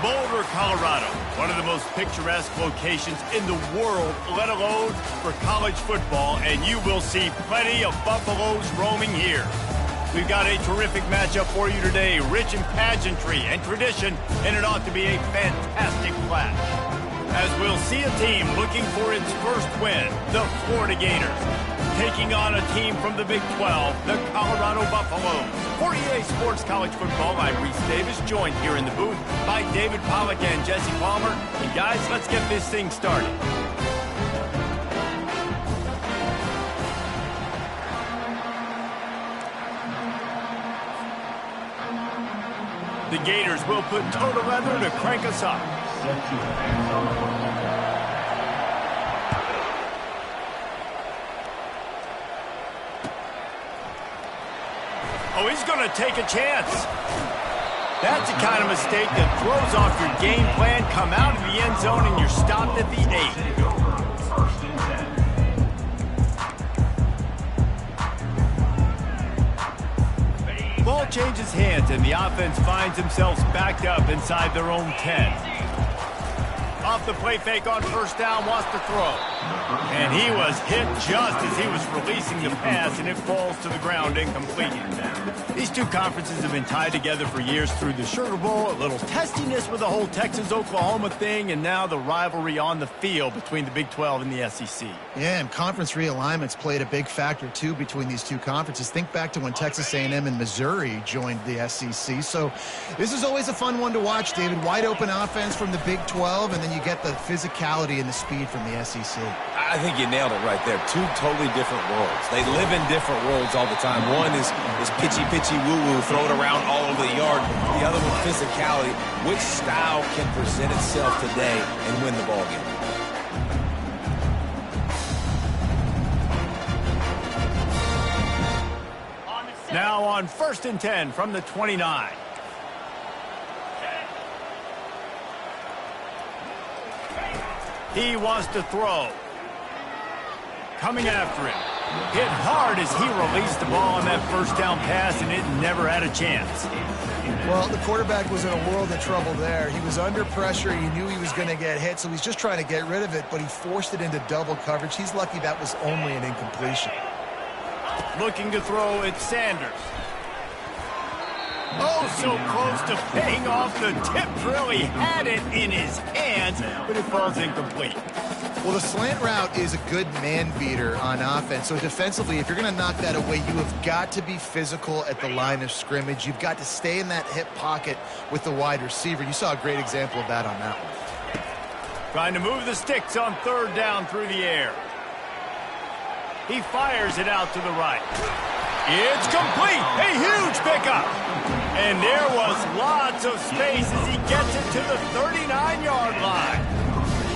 Boulder, Colorado, one of the most picturesque locations in the world, let alone for college football, and you will see plenty of Buffaloes roaming here. We've got a terrific matchup for you today, rich in pageantry and tradition, and it ought to be a fantastic clash. As we'll see a team looking for its first win, the Florida Gators, taking on a team from the Big 12, the Colorado Buffaloes. For EA Sports College Football, I'm Reese Davis, joined here in the booth by David Pollack and Jesse Palmer. And guys, let's get this thing started. The Gators will put toe to leather to crank us up. Oh, he's going to take a chance. That's the kind of mistake that throws off your game plan. Come out of the end zone and you're stopped at the 8. Ball changes hands and the offense finds themselves backed up inside their own 10. Off the play fake on first down, wants to throw. And he was hit just as he was releasing the pass, and it falls to the ground incomplete. These two conferences have been tied together for years through the Sugar Bowl, a little testiness with the whole Texas-Oklahoma thing, and now the rivalry on the field between the Big 12 and the SEC. Yeah, and conference realignments played a big factor, too, between these two conferences. Think back to when Texas A&M and Missouri joined the SEC. So this is always a fun one to watch, David. Wide open offense from the Big 12, and then you get the physicality and the speed from the SEC. I think you nailed it right there. Two totally different worlds. They live in different worlds all the time. One is pitchy, woo-woo, throw it around all over the yard. The other one, physicality. Which style can present itself today and win the ball game? Now on 1st and 10 from the 29. He wants to throw. Coming after him. Hit hard as he released the ball on that first down pass, and it never had a chance. Well, the quarterback was in a world of trouble there. He was under pressure. He knew he was going to get hit, so he's just trying to get rid of it, but he forced it into double coverage. He's lucky that was only an incompletion. Looking to throw, it's Sanders. Oh, so close to paying off the tip drill. He had it in his hands, but it falls incomplete. Well, the slant route is a good man beater on offense. So defensively, if you're going to knock that away, you have got to be physical at the line of scrimmage. You've got to stay in that hip pocket with the wide receiver. You saw a great example of that on that one. Trying to move the sticks on 3rd down through the air. He fires it out to the right. It's complete. A huge pickup. And there was lots of space as he gets it to the 39-yard line.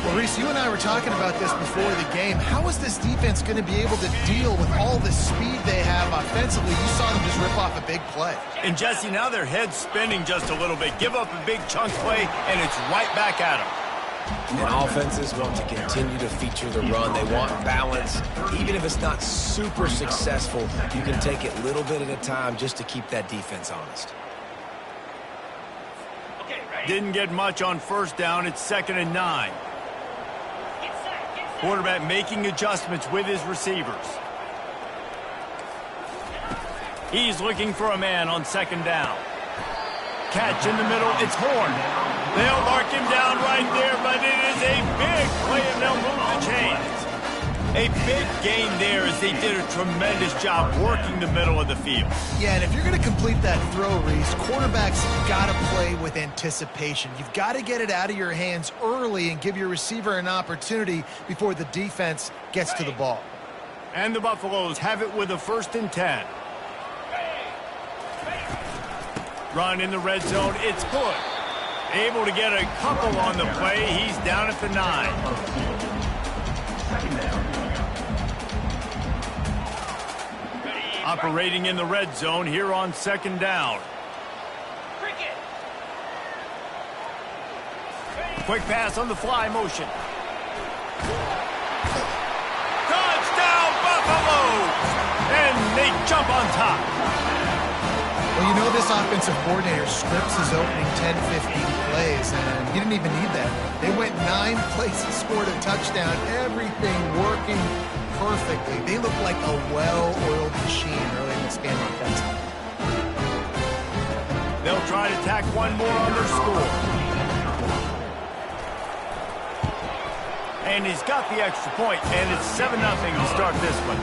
Well, Reese, you and I were talking about this before the game. How is this defense going to be able to deal with all the speed they have offensively? You saw them just rip off a big play. And, Jesse, now their head's spinning just a little bit. Give up a big chunk play, and it's right back at them. And offenses want to continue to feature the run. They want balance. Even if it's not super successful, you can take it little bit at a time just to keep that defense honest. Didn't get much on 1st down. It's 2nd and 9. Quarterback making adjustments with his receivers. He's looking for a man on 2nd down. Catch in the middle. It's Horn. They'll mark him down right there, but it is a big play, and they'll move the chains. A big gain there as they did a tremendous job working the middle of the field. Yeah, and if you're going to complete that throw, Reese, quarterbacks got to play with anticipation. You've got to get it out of your hands early and give your receiver an opportunity before the defense gets to the ball. And the Buffaloes have it with a 1st and 10. Run in the red zone. It's good. Able to get a couple on the play. He's down at the 9. Operating in the red zone here on 2nd down. Quick pass on the fly motion. Touchdown Buffaloes! And they jump on top. Well, you know this offensive coordinator scripts his opening 10, 15 plays, and he didn't even need that. They went 9 plays and scored a touchdown. Everything working perfectly. They look like a well-oiled machine early in this game offensively. They'll try to tack one more on their score. And he's got the extra point, and it's 7-0 to start this one.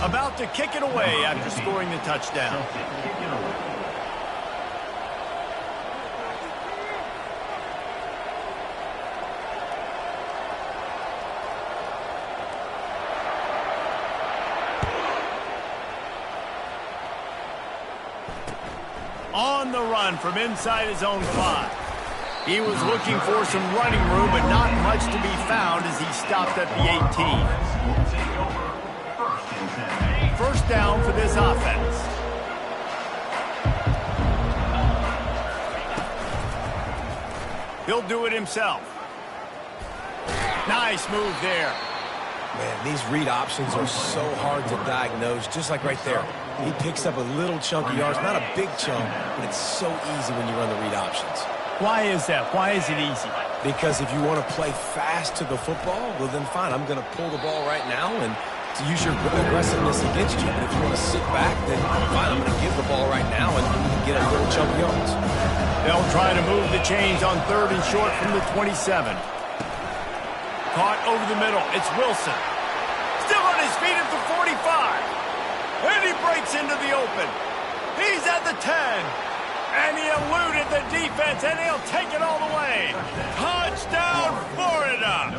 About to kick it away after scoring the touchdown. On the run from inside his own 5. He was looking for some running room, but not much to be found as he stopped at the 18. First down for this offense. He'll do it himself. Nice move there. Man, these read options are so hard to diagnose, just like right there. He picks up a little chunk of yards, not a big chunk, but it's so easy when you run the read options. Why is that? Why is it easy? Because if you want to play fast to the football, well then fine, I'm going to pull the ball right now and to use your aggressiveness against you. But if you want to sit back, then fine, I'm going to give the ball right now and get a little chunk of yards. They'll try to move the chains on 3rd and short from the 27. Caught over the middle. It's Wilson. Still on his feet at the 45. And he breaks into the open. He's at the 10. And he eluded the defense, and he'll take it all the way. Touchdown, Florida!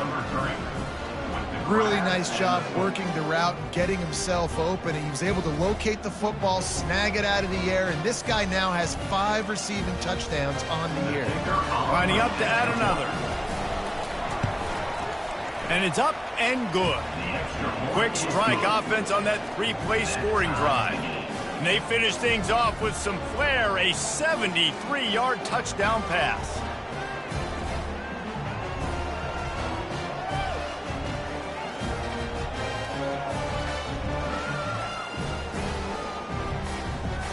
Really nice job working the route and getting himself open. He was able to locate the football, snag it out of the air, and this guy now has 5 receiving touchdowns on the year. Lining up to add another. And it's up and good. Quick strike offense on that 3-play scoring drive. And they finish things off with some flair, a 73-yard touchdown pass.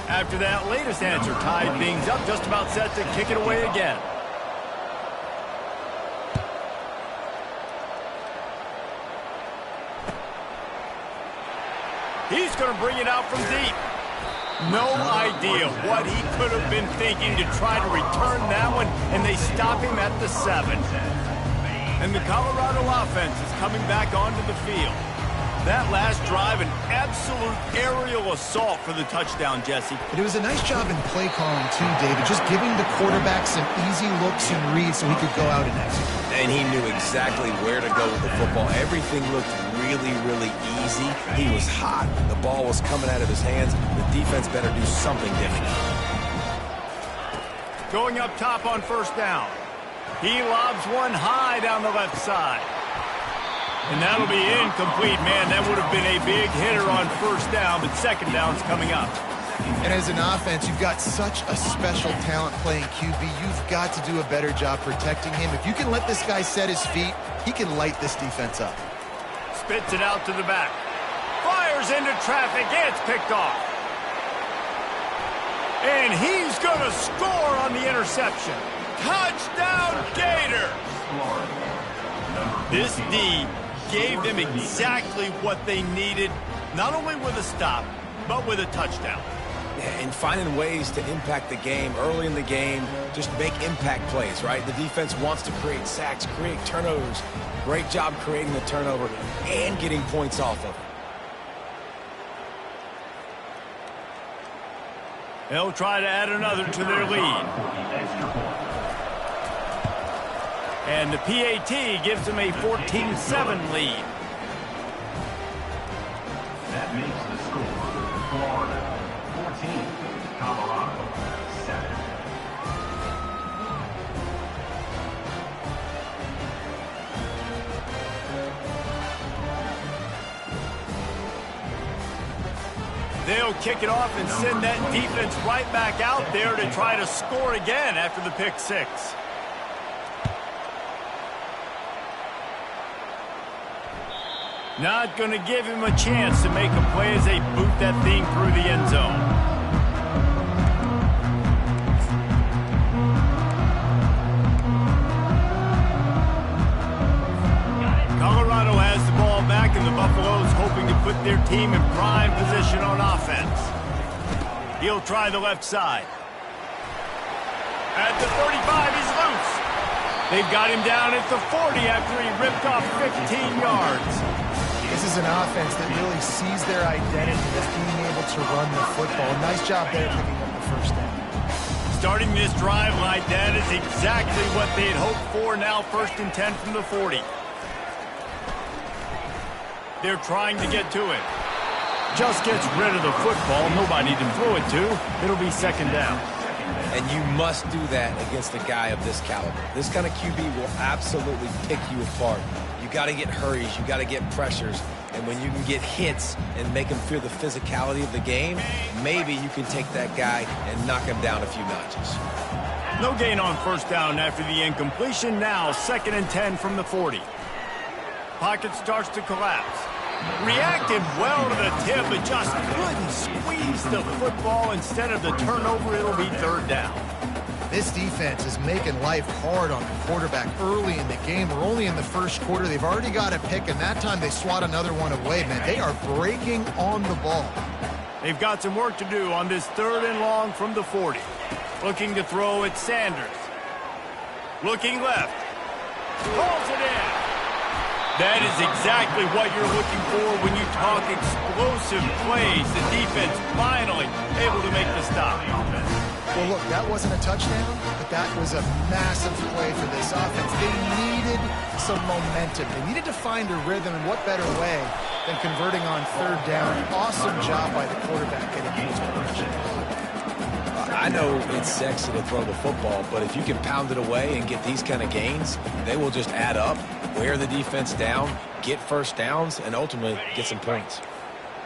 After that latest answer tied things up, just about set to kick it away again. He's going to bring it out from deep. No idea what he could have been thinking to try to return that one, and they stop him at the 7. And the Colorado offense is coming back onto the field. That last drive, an absolute aerial assault for the touchdown, Jesse. But it was a nice job in play calling, too, David, just giving the quarterback some easy looks and reads so he could go out and execute. And he knew exactly where to go with the football. Everything looked really, really easy. He was hot. The ball was coming out of his hands. The defense better do something different. Going up top on 1st down. He lobs one high down the left side. And that'll be incomplete, man. That would have been a big hitter on 1st down, but 2nd down's coming up. And as an offense, you've got such a special talent playing QB. You've got to do a better job protecting him. If you can let this guy set his feet, he can light this defense up. Spits it out to the back. Fires into traffic. It's picked off. And he's going to score on the interception. Touchdown, Gators! This D gave them exactly what they needed, not only with a stop, but with a touchdown. And finding ways to impact the game early in the game, just make impact plays, right? The defense wants to create sacks, create turnovers. Great job creating the turnover and getting points off of it. They'll try to add another to their lead. And the PAT gives them a 14-7 lead. That makes the score Florida 14, Colorado 7. They'll kick it off and send that defense right back out there to try to score again after the pick six. Not going to give him a chance to make a play as they boot that thing through the end zone. Colorado has the ball back, and the Buffaloes hoping to put their team in prime position on offense. He'll try the left side. At the 35, he's loose. They've got him down at the 40 after he ripped off 15 yards. This is an offense that really sees their identity as being able to run the football. Nice job there picking up the first down. Starting this drive like that is exactly what they had hoped for. Now 1st and 10 from the 40. They're trying to get to it. Just gets rid of the football. Nobody to throw it to. It'll be 2nd down. And you must do that against a guy of this caliber. This kind of QB will absolutely pick you apart. You got to get hurries. You got to get pressures. And when you can get hits and make him feel the physicality of the game, maybe you can take that guy and knock him down a few notches. No gain on 1st down after the incompletion. Now 2nd and 10 from the 40. Pocket starts to collapse. Reacted well to the tip, but just couldn't squeeze the football. Instead of the turnover, it'll be 3rd down. This defense is making life hard on the quarterback early in the game. We're only in the 1st quarter. They've already got a pick, and that time they swat another one away, man. They are breaking on the ball. They've got some work to do on this 3rd and long from the 40. Looking to throw at Sanders. Looking left. Calls it in. That is exactly what you're looking for when you talk explosive plays. The defense finally able to make the stop. Well, look, that wasn't a touchdown, but that was a massive play for this offense. They needed some momentum. They needed to find a rhythm, and what better way than converting on 3rd down. Awesome job by the quarterback getting into his position. I know it's sexy to throw the football, but if you can pound it away and get these kind of gains, they will just add up, wear the defense down, get 1st downs, and ultimately get some points.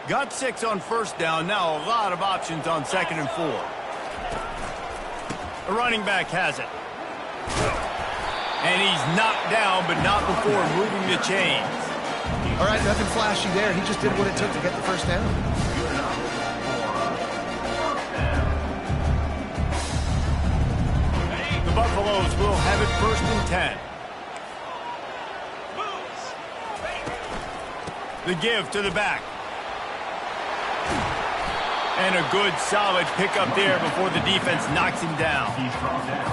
Got 6 on 1st down. Now a lot of options on 2nd and 4. The running back has it. And he's knocked down, but not before moving the chains. All right, nothing flashy there. He just did what it took to get the 1st down. The Buffaloes will have it 1st and 10. The give to the back. And a good, solid pickup there before the defense knocks him down.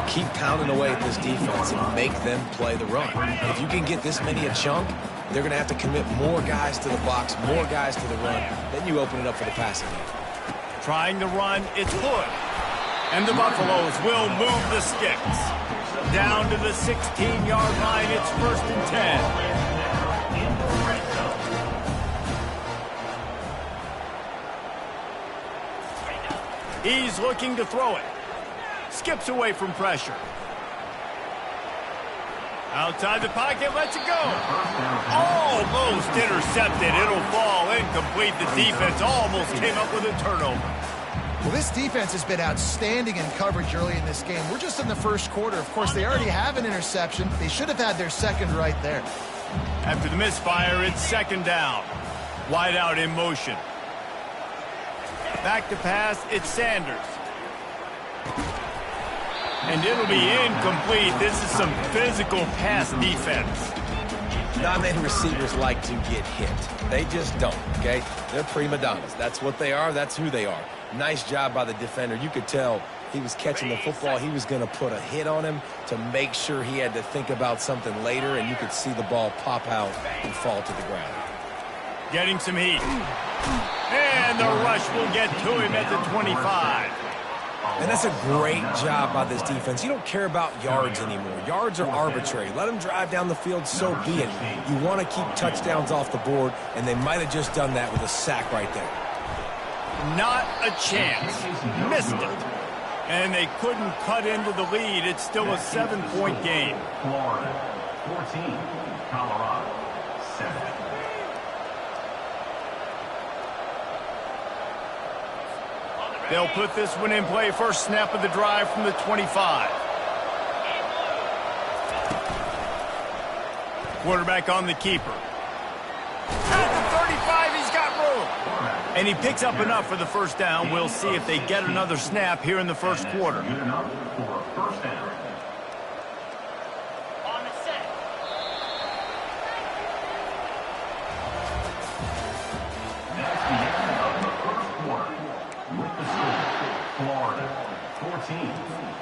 Keep pounding away at this defense and make them play the run. If you can get this many a chunk, they're going to have to commit more guys to the box, more guys to the run. Then you open it up for the passing game. Trying to run, it's Hood. And the Buffaloes will move the sticks. Down to the 16-yard line, it's 1st and 10. He's looking to throw it. Skips away from pressure. Outside the pocket, lets it go. Almost intercepted. It'll fall incomplete. The defense almost came up with a turnover. Well, this defense has been outstanding in coverage early in this game. We're just in the 1st quarter. Of course, they already have an interception. They should have had their 2nd right there. After the misfire, it's 2nd down. Wide out in motion. Back to pass, it's Sanders. And it'll be incomplete. This is some physical pass defense. Non-man receivers like to get hit. They just don't, okay? They're prima donnas. That's what they are. That's who they are. Nice job by the defender. You could tell he was catching the football. He was going to put a hit on him to make sure he had to think about something later, and you could see the ball pop out and fall to the ground. Getting some heat. And the rush will get to him at the 25. And that's a great job by this defense. You don't care about yards anymore. Yards are arbitrary. Let them drive down the field, so be it. You want to keep touchdowns off the board, and they might have just done that with a sack right there. Not a chance. Missed it. And they couldn't cut into the lead. It's still a 7-point game. Florida 14, Colorado 7. They'll put this one in play. First snap of the drive from the 25. Quarterback on the keeper. At the 35, he's got room. And he picks up enough for the first down. We'll see if they get another snap here in the first quarter. Good enough for a first down. On the set. That's the end of the first quarter. With the score, Florida 14,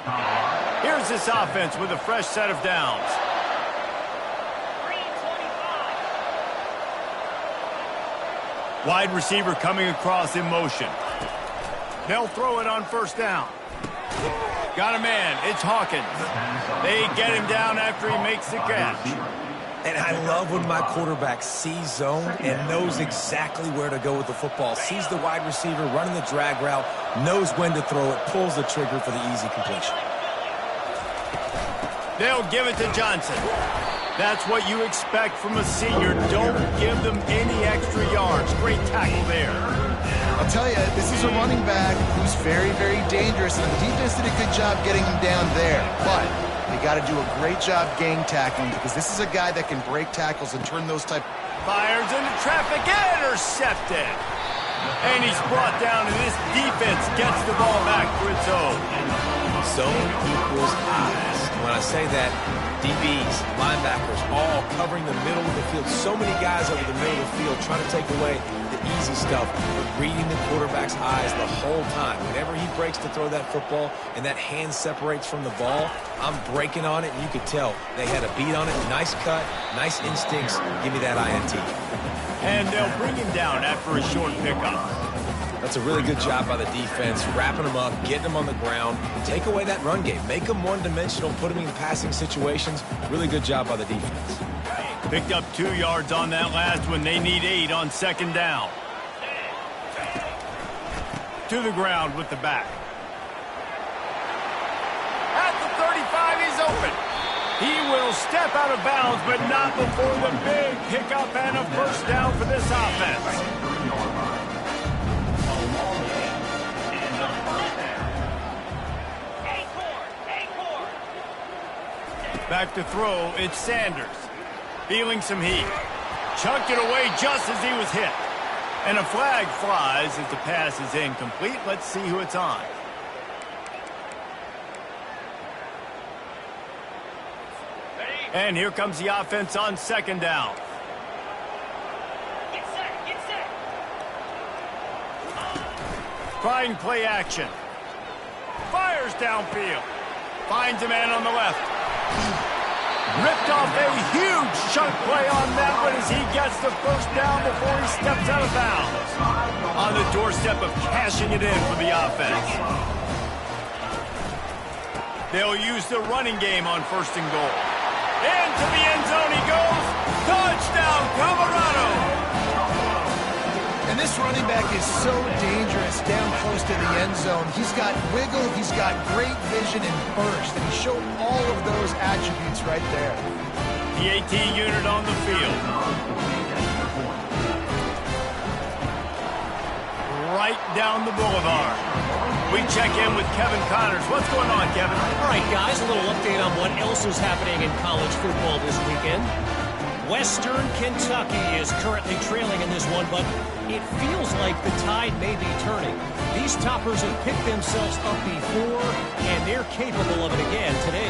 Colorado. Here's this offense with a fresh set of downs. 3-25. Wide receiver coming across in motion. They'll throw it on first down. Got a man. It's Hawkins. They get him down after he makes the catch. And I love when my quarterback sees zone and knows exactly where to go with the football. Sees the wide receiver running the drag route, knows when to throw it, pulls the trigger for the easy completion. They'll give it to Johnson. That's what you expect from a senior. Don't give them any extra yards. Great tackle there. I'll tell you, this is a running back who's very, very dangerous, and the defense did a good job getting him down there. But they got to do a great job gang tackling, because this is a guy that can break tackles and turn those type. Fires into traffic, intercepted. And he's brought down, and this defense gets the ball back for its own. Zone equals eyes. When I say that, DBs, linebackers, all covering the middle of the field. So many guys over the middle of the field trying to take away the easy stuff, but reading the quarterback's eyes the whole time. Whenever he breaks to throw that football and that hand separates from the ball, I'm breaking on it, and you could tell they had a beat on it. Nice cut, nice instincts. Give me that INT. And they'll bring him down after a short pickup. That's a really good job by the defense, wrapping them up, getting them on the ground. Take away that run game. Make them one-dimensional, put them in passing situations. Really good job by the defense. Picked up 2 yards on that last one. They need 8 on second down. To the ground with the back. At the 35, he's open. He will step out of bounds, but not before the big pickup and a first down for this offense. Back to throw, it's Sanders. Feeling some heat. Chucked it away just as he was hit. And a flag flies as the pass is incomplete. Let's see who it's on. And here comes the offense on second down. Get set, get set. Trying play action. Fires downfield. Finds a man on the left. Ripped off a huge chunk play on that one as he gets the first down before he steps out of bounds. On the doorstep of cashing it in for the offense. They'll use the running game on first and goal. Into the end zone he goes. Touchdown, Colorado! And this running back is so dangerous down close to the end zone. He's got wiggle, he's got great vision and burst, and he showed all of those attributes right there. The AT unit on the field. Right down the boulevard. We check in with Kevin Connors. What's going on, Kevin? All right, guys, a little update on what else is happening in college football this weekend. Western Kentucky is currently trailing in this one, but it feels like the tide may be turning. These toppers have picked themselves up before, and they're capable of it again today.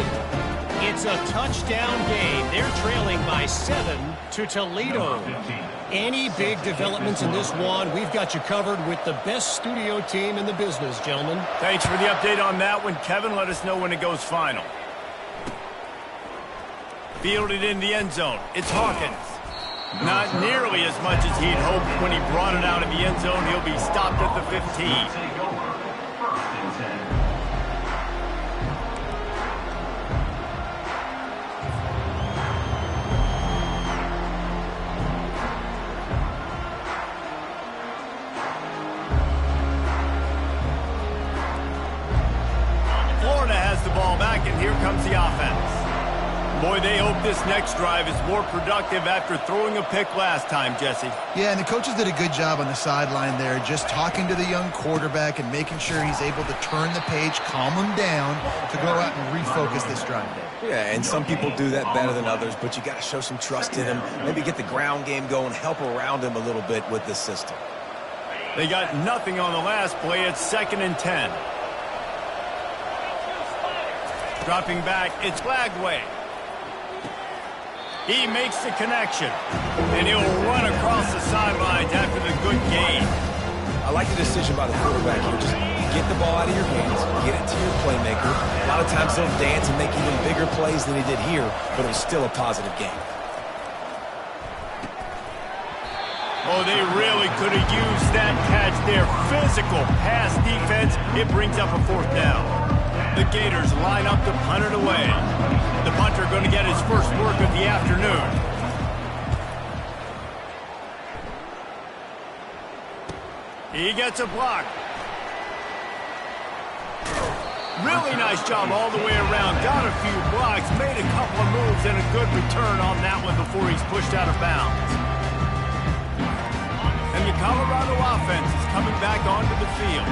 It's a touchdown game. They're trailing by 7 to Toledo. Any big developments in this one, we've got you covered with the best studio team in the business, gentlemen. Thanks for the update on that one, Kevin. Let us know when it goes final. Fielded in the end zone. It's Hawkins. Not nearly as much as he'd hoped when he brought it out of the end zone. He'll be stopped at the 15. Take over. First and 10. Florida has the ball back, and here comes the offense. Boy, they hope this next drive is more productive after throwing a pick last time, Jesse. Yeah, and the coaches did a good job on the sideline there, just talking to the young quarterback and making sure he's able to turn the page, calm him down to go out and refocus this drive. Yeah, and some people do that better than others, but you got to show some trust in him. Maybe get the ground game going, help around him a little bit with this system. They got nothing on the last play. It's 2nd and 10. Dropping back, it's Flagway. He makes the connection, and he'll run across the sidelines after the good gain. I like the decision by the quarterback here. Just get the ball out of your hands, get it to your playmaker. A lot of times they'll dance and make even bigger plays than he did here, but it was still a positive game. Oh, they really could have used that catch there. Physical pass defense. It brings up a 4th down. The Gators line up to punt it away. The punter going to get his first work of the afternoon. He gets a block. Really nice job all the way around. Got a few blocks, made a couple of moves, and a good return on that one before he's pushed out of bounds. And the Colorado offense is coming back onto the field.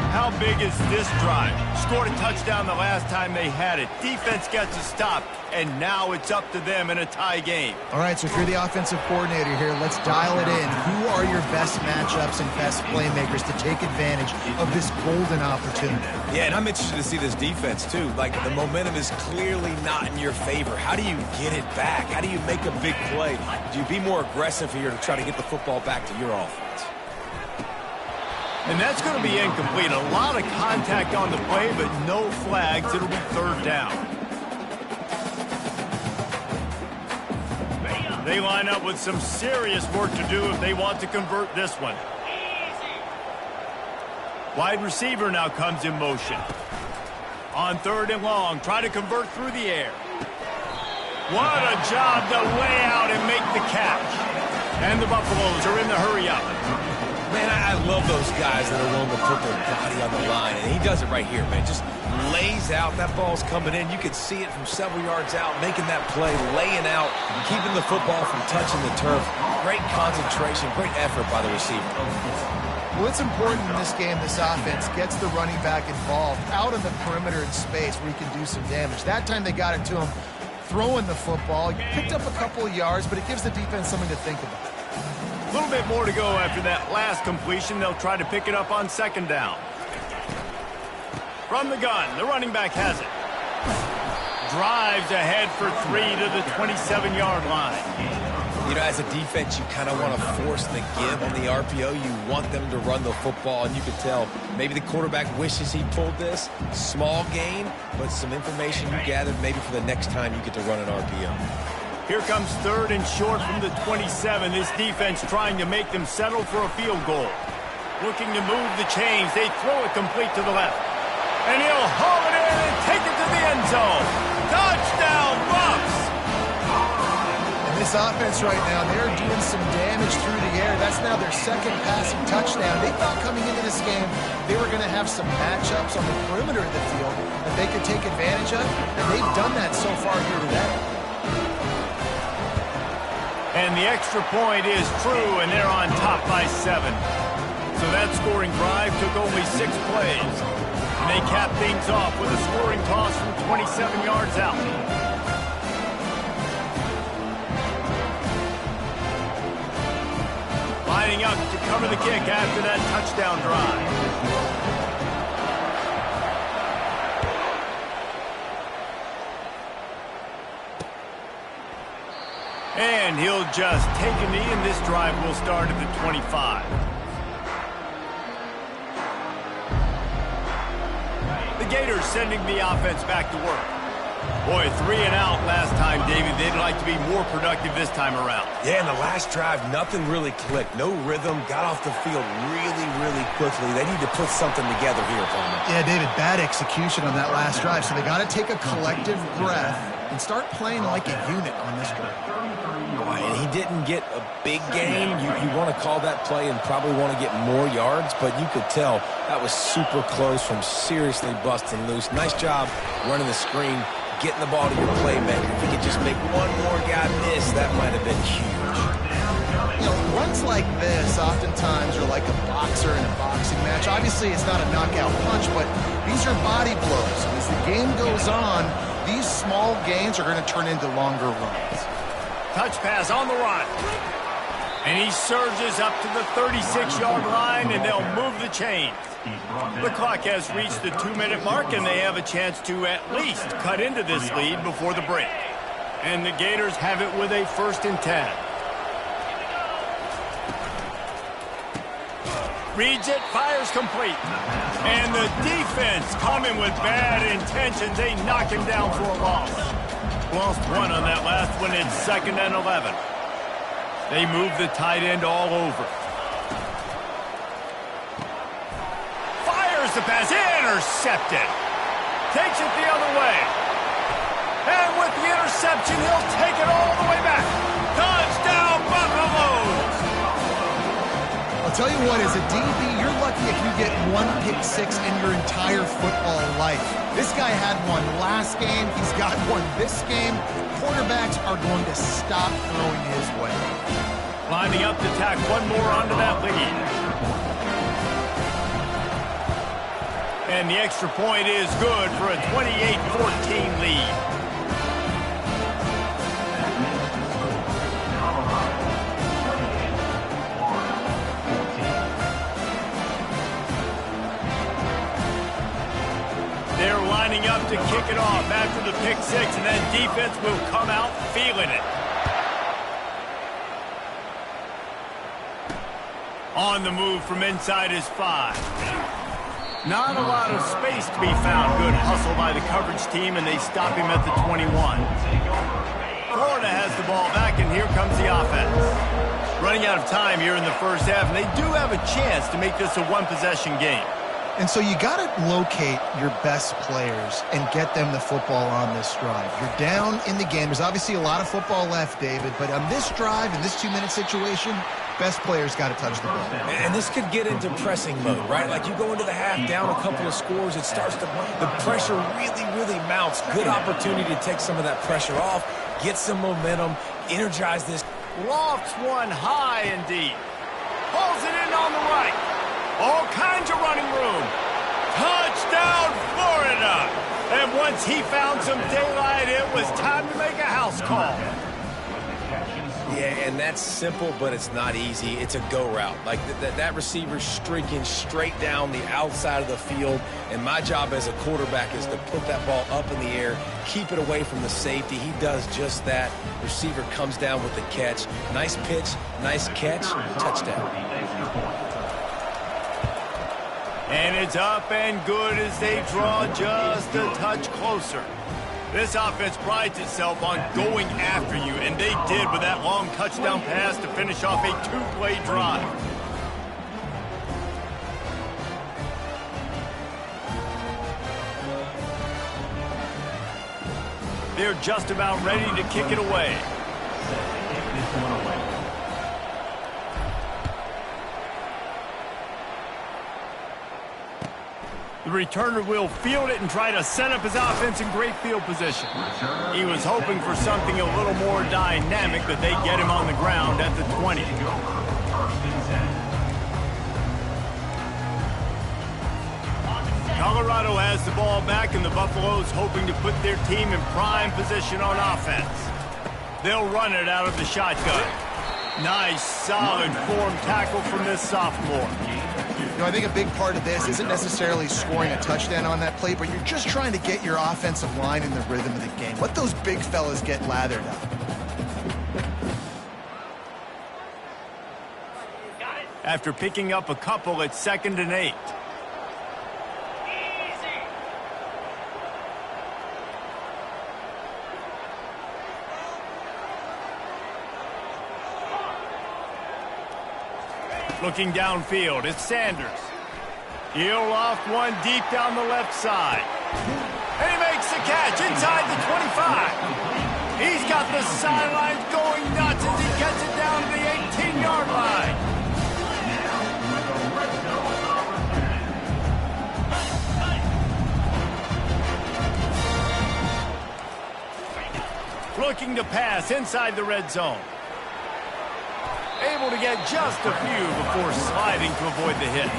How big is this drive? Scored a touchdown the last time they had it. Defense gets a stop, and now it's up to them in a tie game. All right, so if you're the offensive coordinator here, let's dial it in. Who are your best matchups and best playmakers to take advantage of this golden opportunity? Yeah, and I'm interested to see this defense, too. Like, the momentum is clearly not in your favor. How do you get it back? How do you make a big play? Do you be more aggressive here to try to get the football back to your offense? And that's going to be incomplete. A lot of contact on the play, but no flags. It'll be 3rd down. They line up with some serious work to do if they want to convert this one. Wide receiver now comes in motion. On 3rd and long, try to convert through the air. What a job to lay out and make the catch. And the Buffaloes are in the hurry-up. Man, I love those guys that are willing to put their body on the line, and he does it right here, man. Just lays out. That ball's coming in. You can see it from several yards out, making that play, laying out, keeping the football from touching the turf. Great concentration, great effort by the receiver. Well, it's important in this game this offense gets the running back involved out on the perimeter in space where he can do some damage. That time they got it to him throwing the football. He picked up a couple of yards, but it gives the defense something to think about. A little bit more to go after that last completion. They'll try to pick it up on 2nd down. From the gun, the running back has it. Drives ahead for 3 to the 27-yard line. You know, as a defense, you kind of want to force the give on the RPO. You want them to run the football, and you can tell maybe the quarterback wishes he pulled this. Small gain, but some information you gathered maybe for the next time you get to run an RPO. Here comes 3rd and short from the 27. This defense trying to make them settle for a field goal. Looking to move the chains. They throw it complete to the left. And he'll haul it in and take it to the end zone. Touchdown, Bucs! And this offense right now, they're doing some damage through the air. That's now their 2nd passing touchdown. They thought coming into this game they were going to have some matchups on the perimeter of the field that they could take advantage of, and they've done that so far here today. And the extra point is true, and they're on top by 7. So that scoring drive took only 6 plays. And they cap things off with a scoring toss from 27 yards out. Lining up to cover the kick after that touchdown drive. And he'll just take a knee, and this drive will start at the 25. The Gators sending the offense back to work. Boy, 3 and out last time, David. They'd like to be more productive this time around. Yeah, in the last drive, nothing really clicked. No rhythm. Got off the field really quickly. They need to put something together here, Palmer. Yeah, David, bad execution on that last drive. So they got to take a collective breath and start playing like a unit on this drive. And he didn't get a big gain. You want to call that play and probably want to get more yards, but you could tell that was super close from seriously busting loose. Nice job running the screen, getting the ball to your playmaker. If he could just make one more guy miss, that might have been huge. You know, runs like this oftentimes are like a boxer in a boxing match. Obviously, it's not a knockout punch, but these are body blows. And as the game goes on, these small gains are going to turn into longer runs. Touch pass on the run. And he surges up to the 36-yard line, and they'll move the chains. The clock has reached the 2-minute mark, and they have a chance to at least cut into this lead before the break. And the Gators have it with a 1st and 10. Reads it, fires complete. And the defense coming with bad intentions. They knock him down for a loss. Lost one on that last one. It's 2nd and 11. They move the tight end all over. Fires the pass, intercepted. Takes it the other way. And with the interception, he'll take it all the way back. Touchdown, Buffaloes! I'll tell you what, as a DB, you're lucky if you get one pick six in your entire football life. This guy had one last game. He's got one this game. Quarterbacks are going to stop throwing his way. Lining up to tack one more onto that lead. And the extra point is good for a 28-14 lead. They're lining up to kick it off after the pick six, and then defense will come out feeling it. On the move from inside his 5. Not a lot of space to be found. Good hustle by the coverage team, and they stop him at the 21. Florida has the ball back, and here comes the offense. Running out of time here in the first half, and they do have a chance to make this a one-possession game. And so you got to locate your best players and get them the football on this drive. You're down in the game. There's obviously a lot of football left, David, but on this drive, in this 2-minute situation, best players got to touch the ball. And this could get into pressing mode, right? Like you go into the half down a couple of scores, it starts to, the pressure really mounts. Good opportunity to take some of that pressure off, get some momentum, energize this. Lofts one high and deep. Pulls it in on the right. All kinds of running room. Touchdown, Florida. And once he found some daylight, it was time to make a house call. Yeah, and that's simple, but it's not easy. It's a go route. Like that receiver's streaking straight down the outside of the field, and my job as a quarterback is to put that ball up in the air, keep it away from the safety. He does just that. Receiver comes down with the catch. Nice pitch, nice catch, touchdown. And it's up and good as they draw just a touch closer. This offense prides itself on going after you, and they did with that long touchdown pass to finish off a 2-play drive. They're just about ready to kick it away. The returner will field it and try to set up his offense in great field position. He was hoping for something a little more dynamic, but they get him on the ground at the 20. Colorado has the ball back, and the Buffaloes hoping to put their team in prime position on offense. They'll run it out of the shotgun. Nice, solid form tackle from this sophomore. You know, I think a big part of this isn't necessarily scoring a touchdown on that play, but you're just trying to get your offensive line in the rhythm of the game. Let those big fellas get lathered up. After picking up a couple, it's 2nd and 8. Looking downfield, it's Sanders. He'll loft one deep down the left side. And he makes the catch inside the 25. He's got the sidelines going nuts as he gets it down to the 18-yard line. looking to pass inside the red zone. Able to get just a few before sliding to avoid the hit.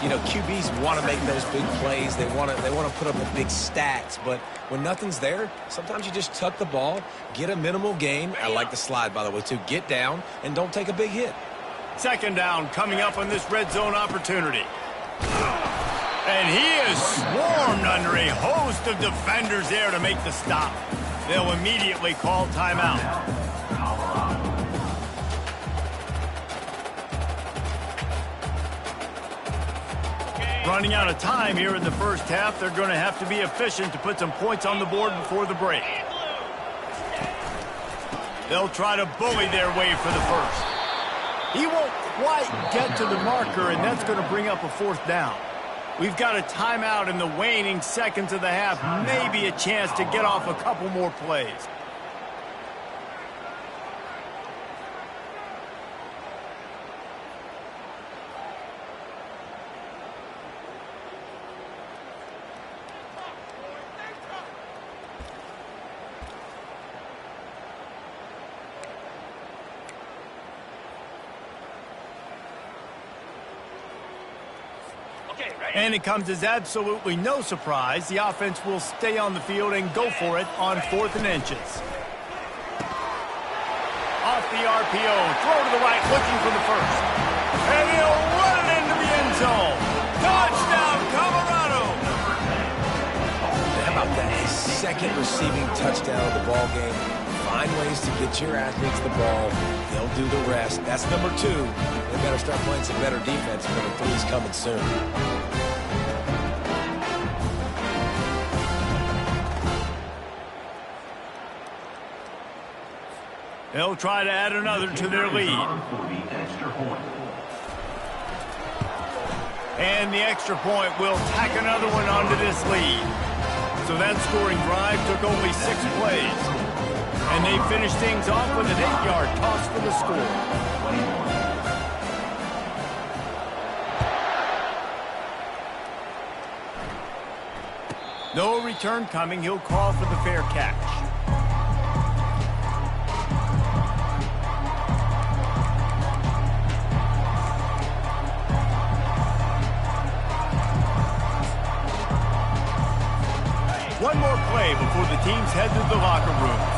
You know, QBs want to make those big plays. They want to put up the big stats. But when nothing's there, sometimes you just tuck the ball, get a minimal gain. I like the slide, by the way, too. Get down and don't take a big hit. Second down coming up on this red zone opportunity. And he is swarmed under a host of defenders there to make the stop. They'll immediately call timeout. Running out of time here in the first half. They're going to have to be efficient to put some points on the board before the break. They'll try to bully their way for the first. He won't quite get to the marker, and that's going to bring up a fourth down. We've got a timeout in the waning seconds of the half. Maybe a chance to get off a couple more plays. And it comes as absolutely no surprise. The offense will stay on the field and go for it on 4th and inches. Off the RPO, throw to the right, looking for the first. And he'll run it into the end zone. Touchdown, Colorado! How about that? Second receiving touchdown of the ball game. Find ways to get your athletes the ball. They'll do the rest. That's number 2. They better start playing some better defense. Number 3 is coming soon. They'll try to add another to their lead. And the extra point will tack another one onto this lead. So that scoring drive took only 6 plays. And they finished things off with an 8-yard toss for the score. No return coming. He'll call for the fair catch. One more play before the teams head to the locker rooms.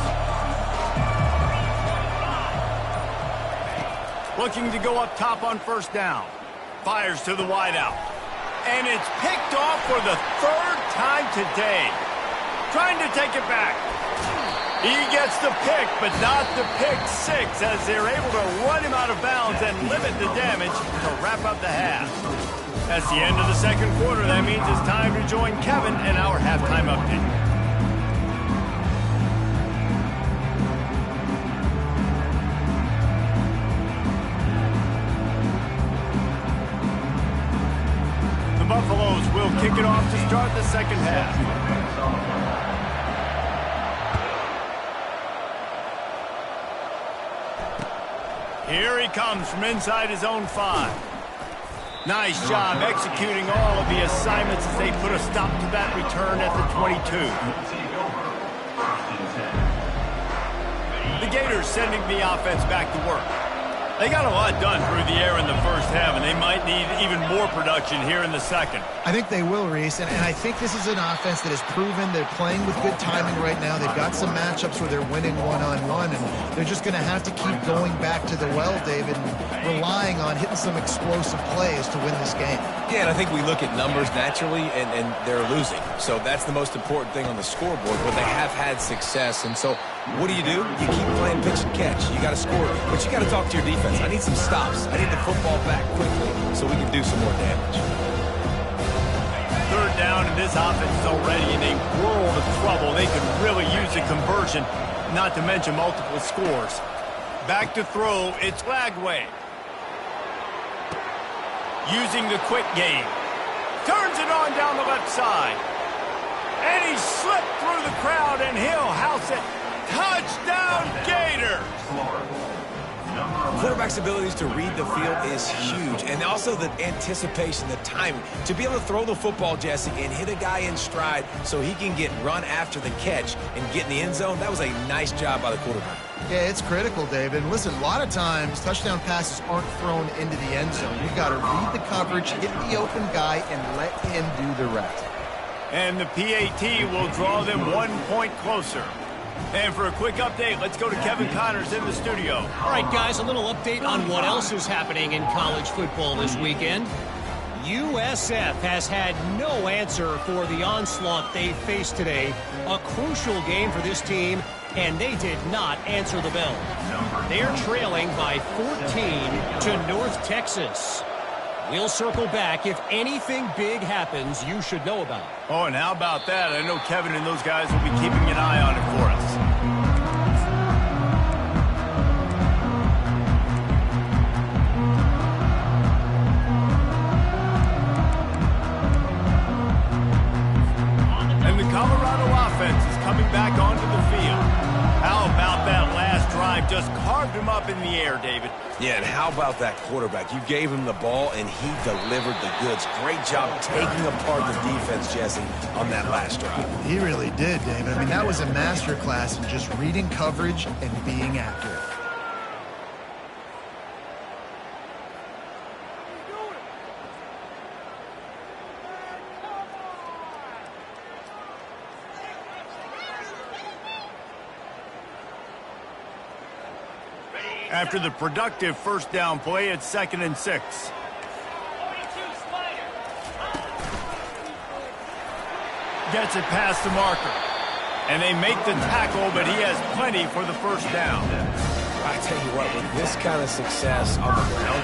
Looking to go up top on first down. Fires to the wideout. And it's picked off for the 3rd time today. Trying to take it back. He gets the pick, but not the pick 6 as they're able to run him out of bounds and limit the damage to wrap up the half. That's the end of the second quarter. That means it's time to join Kevin in our halftime update. The Buffaloes will kick it off to start the second half. Here he comes from inside his own 5. Nice job executing all of the assignments as they put a stop to that return at the 22. The Gators sending the offense back to work. They got a lot done through the air in the first half, and they might need even more production here in the second. I think they will, Reese, and I think this is an offense that has proven they're playing with good timing right now. They've got some matchups where they're winning one-on-one, and they're just going to have to keep going back to the well, David, and relying on hitting some explosive plays to win this game. Yeah, and I think we look at numbers naturally, and they're losing. So that's the most important thing on the scoreboard, but they have had success. And so what do? You keep playing pitch and catch. You got to score, but you got to talk to your defense. I need some stops. I need the football back quickly so we can do some more damage. Third down, and this offense is already in a world of trouble. They could really use a conversion, not to mention multiple scores. Back to throw, it's Lagway. Using the quick game. Turns it on down the left side. And he slipped through the crowd, and he'll house it. Touchdown, Gators! quarterback's abilities to read the field is huge, and also the anticipation, the timing. To be able to throw the football, Jesse, and hit a guy in stride so he can get run after the catch and get in the end zone, that was a nice job by the quarterback. Yeah, it's critical, David. And listen, a lot of times touchdown passes aren't thrown into the end zone. You've got to read the coverage, hit the open guy, and let him do the rest. And the PAT will draw them 1 point closer. And for a quick update, let's go to Kevin Connors in the studio. All right, guys, a little update on what else is happening in college football this weekend. USF has had no answer for the onslaught they faced today. A crucial game for this team, and they did not answer the bell. They're trailing by 14 to North Texas. We'll circle back if anything big happens you should know about. Oh, and how about that? I know Kevin and those guys will be keeping an eye on it for us. And the Colorado offense is coming back onto the field. How about that last drive? Just carved him up in the air, David. Yeah, and how about that quarterback? You gave him the ball, and he delivered the goods. Great job taking apart the defense, Jesse, on that last drive. He really did, David. I mean, that was a masterclass in just reading coverage and being accurate. After the productive first down play, it's 2nd and 6. 42 Spider. Gets it past the marker. And they make the tackle, but he has plenty for the first down. I tell you what, with this kind of success on the ground,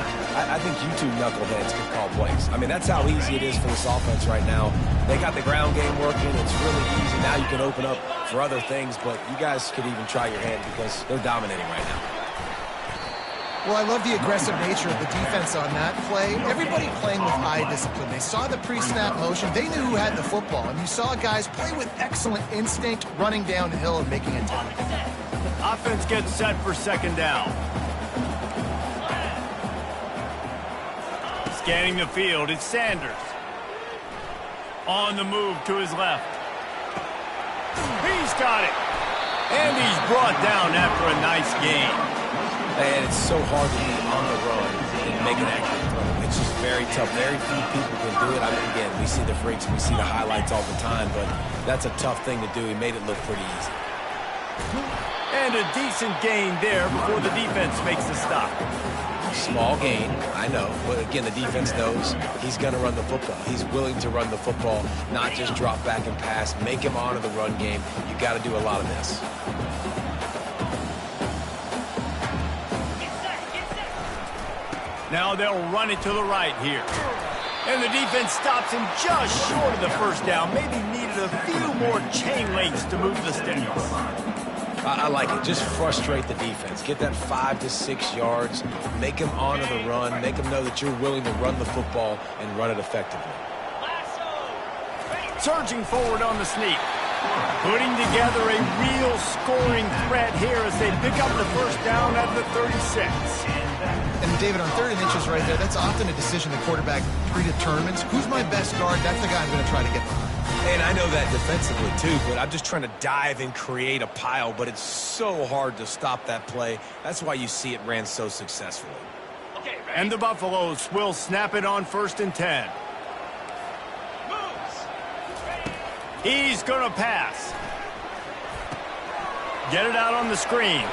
I think you two knuckleheads can call plays. I mean, that's how easy it is for this offense right now. They got the ground game working. It's really easy. Now you can open up for other things, but you guys could even try your hand because they're dominating right now. Well, I love the aggressive nature of the defense on that play. Everybody playing with eye discipline. They saw the pre-snap motion. They knew who had the football. And you saw guys play with excellent instinct, running down the hill and making a tackle. Offense gets set for 2nd down. Scanning the field, it's Sanders. On the move to his left. He's got it. And he's brought down after a nice game. And it's so hard to be on the run and make an accurate throw. It's just very tough. Very few people can do it. I mean, again, we see the freaks, we see the highlights all the time, but that's a tough thing to do. He made it look pretty easy. And a decent gain there before the defense makes the stop. Small gain, I know, but again, the defense knows he's going to run the football. He's willing to run the football, not just drop back and pass, make him honor the run game. You got to do a lot of this. Now they'll run it to the right here. And the defense stops him just short of the first down. Maybe needed a few more chain links to move the sticks. I like it. Just frustrate the defense. Get that 5 to 6 yards. Make them honor the run. Make them know that you're willing to run the football and run it effectively. Surging forward on the sneak. Putting together a real scoring threat here as they pick up the first down at the 36. And David, on 3rd and inches right there, that's often a decision the quarterback predetermines. Who's my best guard? That's the guy I'm going to try to get behind. And I know that defensively too, but I'm just trying to dive and create a pile, but it's so hard to stop that play. That's why you see it ran so successfully. And the Buffaloes will snap it on 1st and 10. He's going to pass. Get it out on the screen.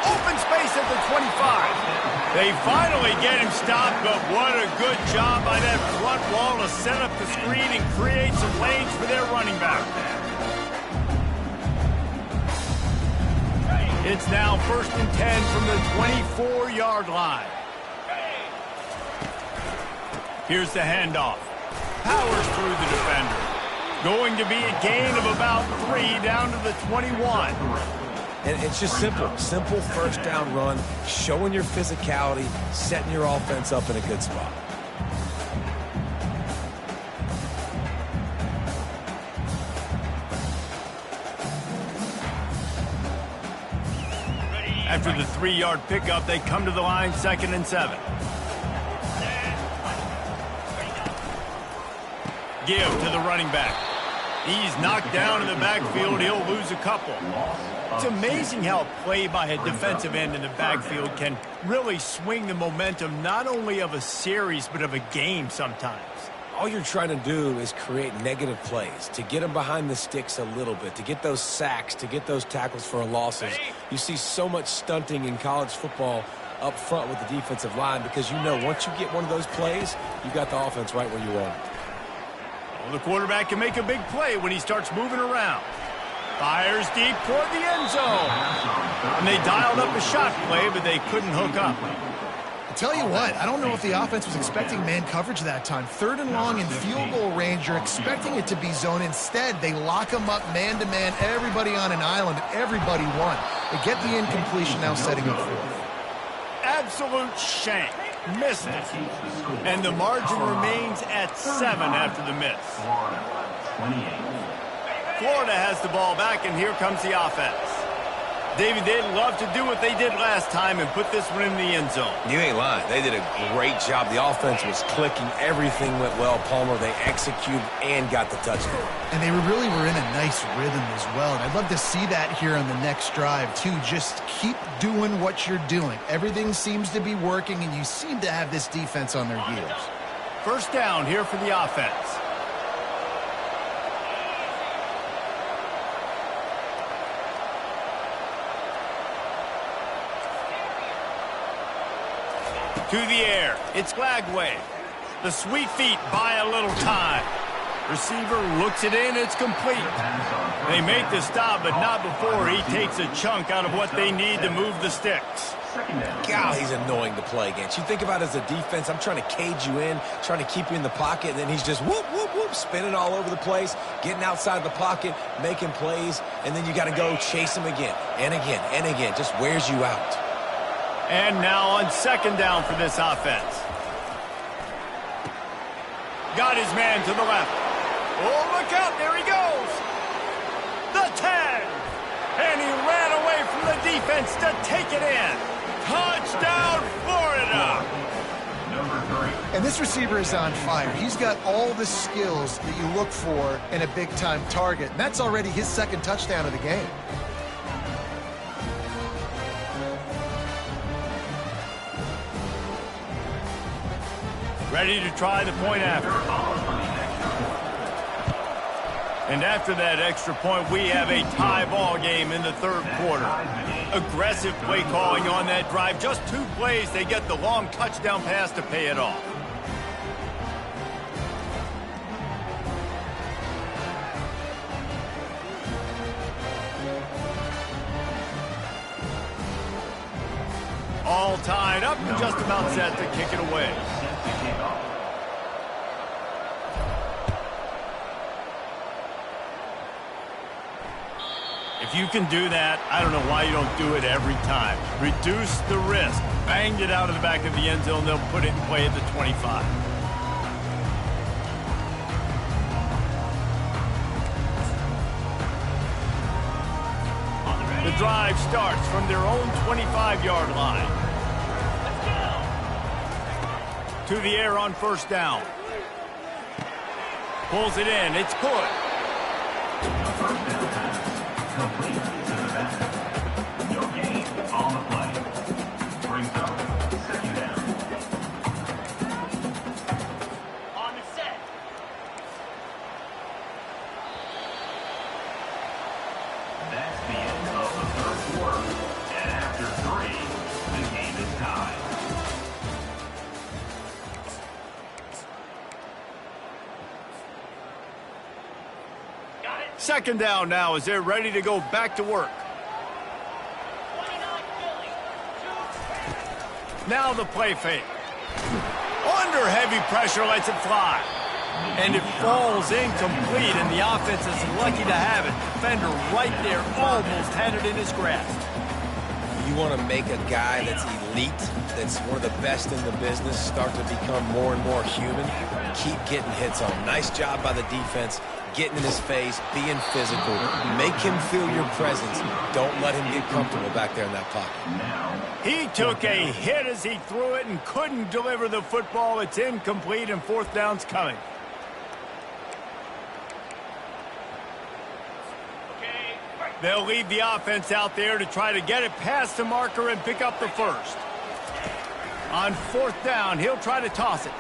Open space at the 25. They finally get him stopped, but what a good job by that front wall to set up the screen and create some lanes for their running back. It's now 1st and 10 from the 24-yard line. Here's the handoff. Powers through the defender. Going to be a gain of about 3 down to the 21. And it's just simple. Simple first down run, showing your physicality, setting your offense up in a good spot. After the 3-yard pickup, they come to the line 2nd and 7. Give to the running back. He's knocked down in the backfield. He'll lose a couple. It's amazing how a play by a defensive end in the backfield can really swing the momentum not only of a series but of a game sometimes. All you're trying to do is create negative plays, to get them behind the sticks a little bit, to get those sacks, to get those tackles for losses. You see so much stunting in college football up front with the defensive line because you know once you get one of those plays, you got the offense right where you want it. Well, the quarterback can make a big play when he starts moving around. Fires deep toward the end zone. And they dialed up a shot play, but they couldn't hook up. I tell you what, I don't know if the offense was expecting man coverage that time. 3rd and long in field goal range, you're expecting it to be zone. Instead, they lock them up man-to-man, everybody on an island, everybody won. They get the incompletion now setting up 4th. Absolute shank. Missed it. And the margin remains at 7 after the miss. Florida has the ball back, and here comes the offense. David, they'd love to do what they did last time and put this one in the end zone. You ain't lying. They did a great job. The offense was clicking. Everything went well, Palmer. They executed and got the touchdown. And they really were in a nice rhythm as well. And I'd love to see that here on the next drive, too. Just keep doing what you're doing. Everything seems to be working, and you seem to have this defense on their heels. 1st down here for the offense. To the air. It's Glagway. The sweet feet buy a little time. Receiver looks it in. It's complete. They make the stop, but not before he takes a chunk out of what they need to move the sticks. God, he's annoying to play against. You think about it as a defense, I'm trying to cage you in, trying to keep you in the pocket, and then he's just whoop, whoop, whoop, spinning all over the place, getting outside the pocket, making plays, and then you got to go chase him again and again and again. Just wears you out. And now on 2nd down for this offense. Got his man to the left. Oh, look out, there he goes. The 10. And he ran away from the defense to take it in. Touchdown, Florida. And this receiver is on fire. He's got all the skills that you look for in a big-time target. And that's already his 2nd touchdown of the game. Ready to try the point after. And after that extra point, we have a tie ball game in the 3rd quarter. Aggressive play calling on that drive. Just 2 plays, they get the long touchdown pass to pay it off. All tied up and just about set to kick it away. If you can do that, I don't know why you don't do it every time. Reduce the risk. Banged it out of the back of the end zone. They'll put it in play at the 25. The drive starts from their own 25-yard line. To the air on 1st down. Pulls it in. It's good. Complete to the basket. No gain on the play. Brings up 2nd down. On the set. That's the end of the 3rd quarter. And after 3, the game is tied. Got it. 2nd down now as they're ready to go back to work. 29 Philly. Now the play fake. Under heavy pressure, lets it fly. And it falls incomplete, and the offense is lucky to have it. Defender right there almost had it in his grasp. You want to make a guy that's elite, that's one of the best in the business, start to become more and more human. Keep getting hits on him. Nice job by the defense. getting in his face, being physical. Make him feel your presence. Don't let him get comfortable back there in that pocket. He took a hit as he threw it and couldn't deliver the football. It's incomplete, and fourth down's coming. They'll leave the offense out there to try to get it past the marker and pick up the first. On fourth down, he'll try to toss it.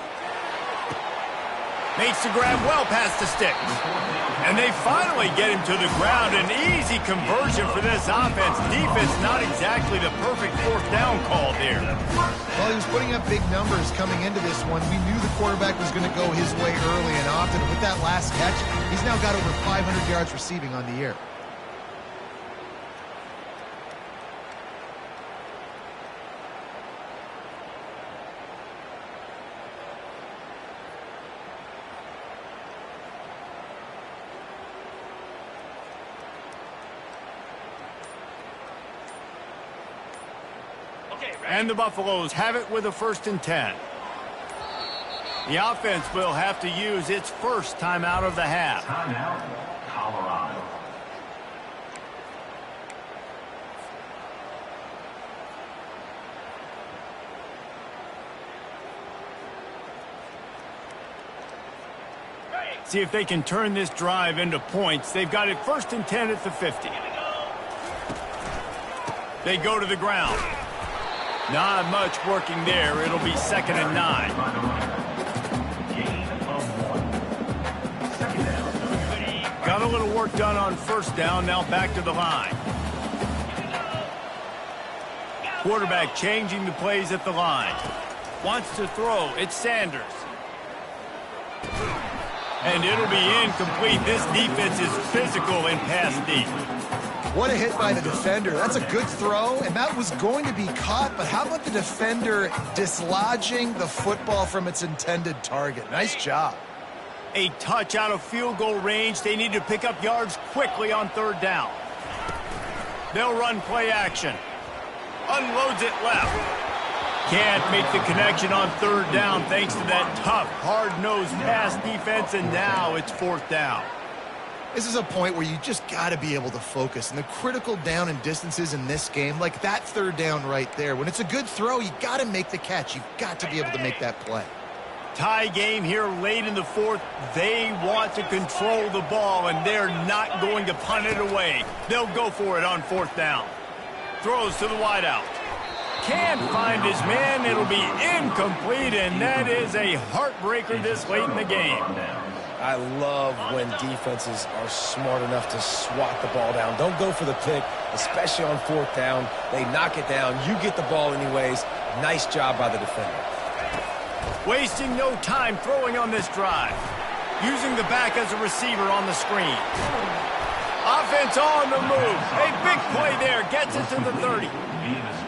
Makes the grab well past the sticks. And they finally get him to the ground. An easy conversion for this offense. Defense, not exactly the perfect fourth down call there. Well, he was putting up big numbers coming into this one. We knew the quarterback was going to go his way early and often. With that last catch, he's now got over 500 yards receiving on the year. And the Buffaloes have it with a 1st and 10. The offense will have to use its first timeout of the half. Timeout, Colorado. See if they can turn this drive into points. They've got it 1st and 10 at the 50. They go to the ground. Not much working there. It'll be 2nd and 9. Gain of 1. 2nd down. Got a little work done on 1st down. Now back to the line. Quarterback changing the plays at the line. Wants to throw. It's Sanders. And it'll be incomplete. This defense is physical in pass deep. What a hit by the defender. That's a good throw, and that was going to be caught, but how about the defender dislodging the football from its intended target? Nice job. A touch out of field goal range. They need to pick up yards quickly on 3rd down. They'll run play action. Unloads it left. Can't make the connection on 3rd down thanks to that tough, hard-nosed pass defense, and now it's 4th down. This is a point where you just got to be able to focus. And the critical down and distances in this game, like that 3rd down right there, when it's a good throw, you got to make the catch. You've got to be able to make that play. Tie game here late in the 4th. They want to control the ball, and they're not going to punt it away. They'll go for it on 4th down. Throws to the wideout. Can't find his man. It'll be incomplete, and that is a heartbreaker this late in the game. I love when defenses are smart enough to swat the ball down. Don't go for the pick, especially on 4th down. They knock it down. You get the ball anyways. Nice job by the defender. Wasting no time throwing on this drive. Using the back as a receiver on the screen. Offense on the move. A big play there. Gets it to the 30.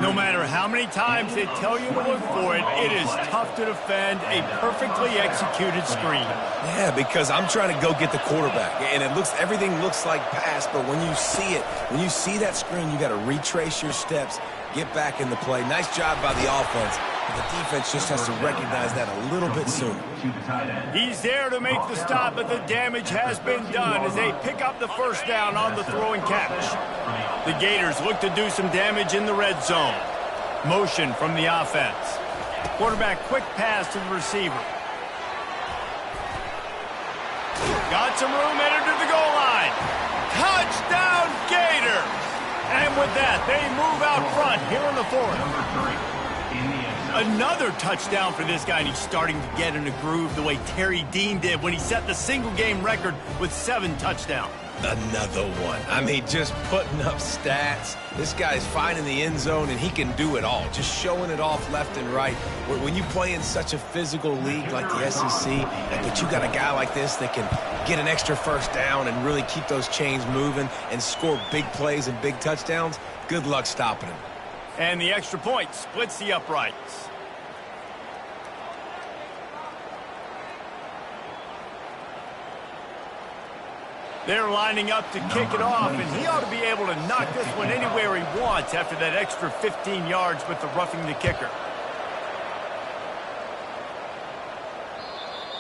No matter how many times they tell you to look for it, it is tough to defend a perfectly executed screen. Yeah, because I'm trying to go get the quarterback, and everything looks like pass, but when you see it, when you see that screen, you got to retrace your steps, get back in the play. Nice job by the offense, but the defense just has to recognize that a little bit sooner. He's there to make the stop, but the damage has been done as they pick up the 1st down on the throw and catch. The Gators look to do some damage in the red zone. Motion from the offense. Quarterback quick pass to the receiver. Got some room, headed to the goal line. Touchdown, Gator! And with that, they move out front here in the 4th. Another touchdown for this guy, and he's starting to get in a groove the way Terry Dean did when he set the single-game record with 7 touchdowns. Another one. I mean, just putting up stats. This guy's finding the end zone, and he can do it all. Just showing it off left and right. When you play in such a physical league like the SEC, but you got a guy like this that can get an extra 1st down and really keep those chains moving and score big plays and big touchdowns, good luck stopping him. And the extra point splits the uprights. They're lining up to kick it off, and he ought to be able to knock this one anywhere he wants after that extra 15 yards with the roughing the kicker.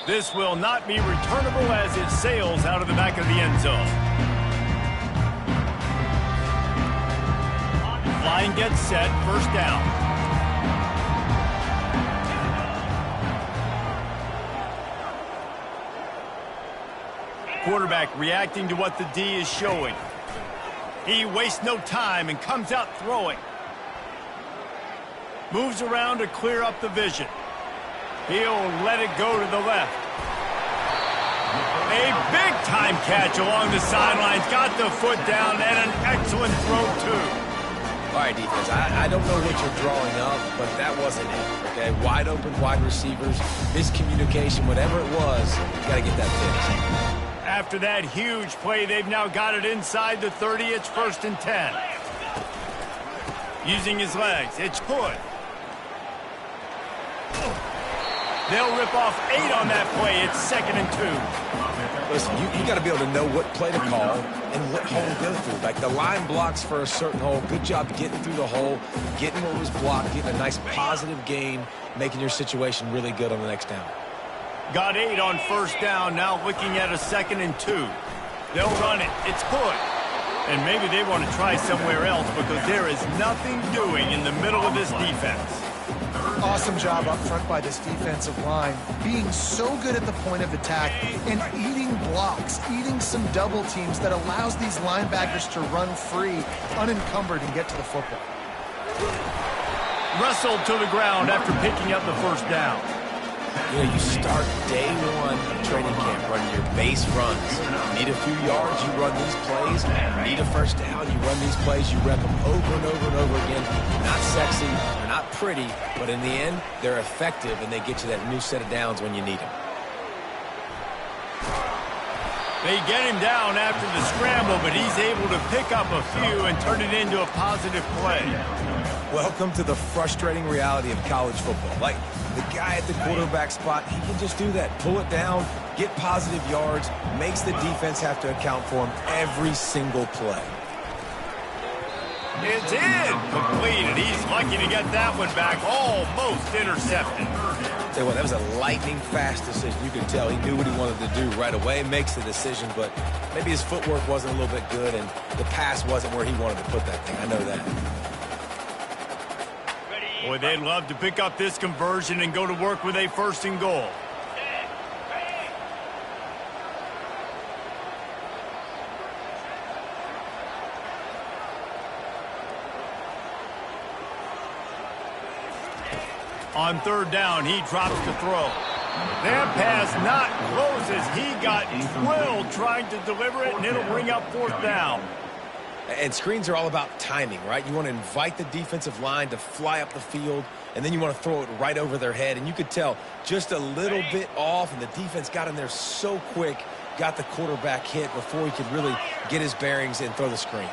This will not be returnable as it sails out of the back of the end zone. Line gets set, first down. Quarterback reacting to what the D is showing. He wastes no time and comes out throwing. Moves around to clear up the vision. He'll let it go to the left. A big-time catch along the sidelines. Got the foot down and an excellent throw, too. All right, defense, I don't know what you're drawing up, but that wasn't it, okay? Wide open wide receivers, miscommunication, whatever it was, you got to get that fixed. After that huge play, they've now got it inside the 30. It's 1st and 10. Using his legs, it's good. They'll rip off 8 on that play. It's 2nd and 2. Listen, you got to be able to know what play to call and what hole to go through. Like the line blocks for a certain hole. Good job getting through the hole, getting what was blocked, getting a nice positive gain, making your situation really good on the next down. Got 8 on 1st down. Now looking at a 2nd and 2. They'll run it. It's good. And maybe they want to try somewhere else because there is nothing doing in the middle of this defense. Awesome job up front by this defensive line, being so good at the point of attack and eating blocks, eating some double teams that allows these linebackers to run free, unencumbered, and get to the football. Wrestled to the ground after picking up the 1st down. You know, you start day one training camp running your base runs. Need a few yards, you run these plays. Need a 1st down, you run these plays. You rep them over and over and over again. They're not sexy, they're not pretty, but in the end, they're effective, and they get you that new set of downs when you need them. They get him down after the scramble, but he's able to pick up a few and turn it into a positive play. Welcome to the frustrating reality of college football. Like, the guy at the quarterback spot, he can just do that. Pull it down, get positive yards, makes the defense have to account for him every single play. It's incomplete, he's lucky to get that one back, almost intercepted. Tell you what, that was a lightning-fast decision. You could tell he knew what he wanted to do right away, makes the decision, but maybe his footwork wasn't a little bit good, and the pass wasn't where he wanted to put that thing. I know that. Boy, they'd love to pick up this conversion and go to work with a 1st and goal. On 3rd down, he drops to throw. That pass not close as he got drilled trying to deliver it, and it'll bring up 4th down. And screens are all about timing, right? You want to invite the defensive line to fly up the field, and then you want to throw it right over their head. And you could tell just a little bit off, and the defense got in there so quick, got the quarterback hit before he could really get his bearings and throw the screen.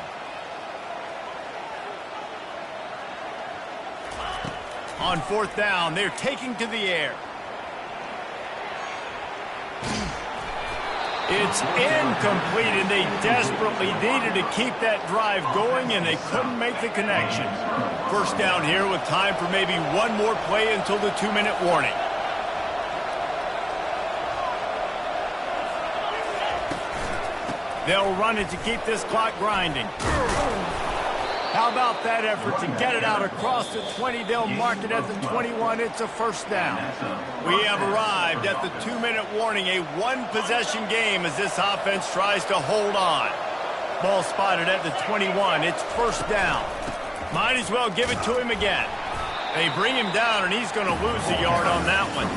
On 4th down, they're taking to the air. It's incomplete, and they desperately needed to keep that drive going, and they couldn't make the connection. 1st down here with time for maybe one more play until the 2-minute warning. They'll run it to keep this clock grinding. How about that effort to get it out across the 20? They'll mark it at the 21. It's a 1st down. We have arrived at the 2-minute warning, a one-possession game as this offense tries to hold on. Ball spotted at the 21. It's 1st down. Might as well give it to him again. They bring him down, and he's going to lose a yard on that one.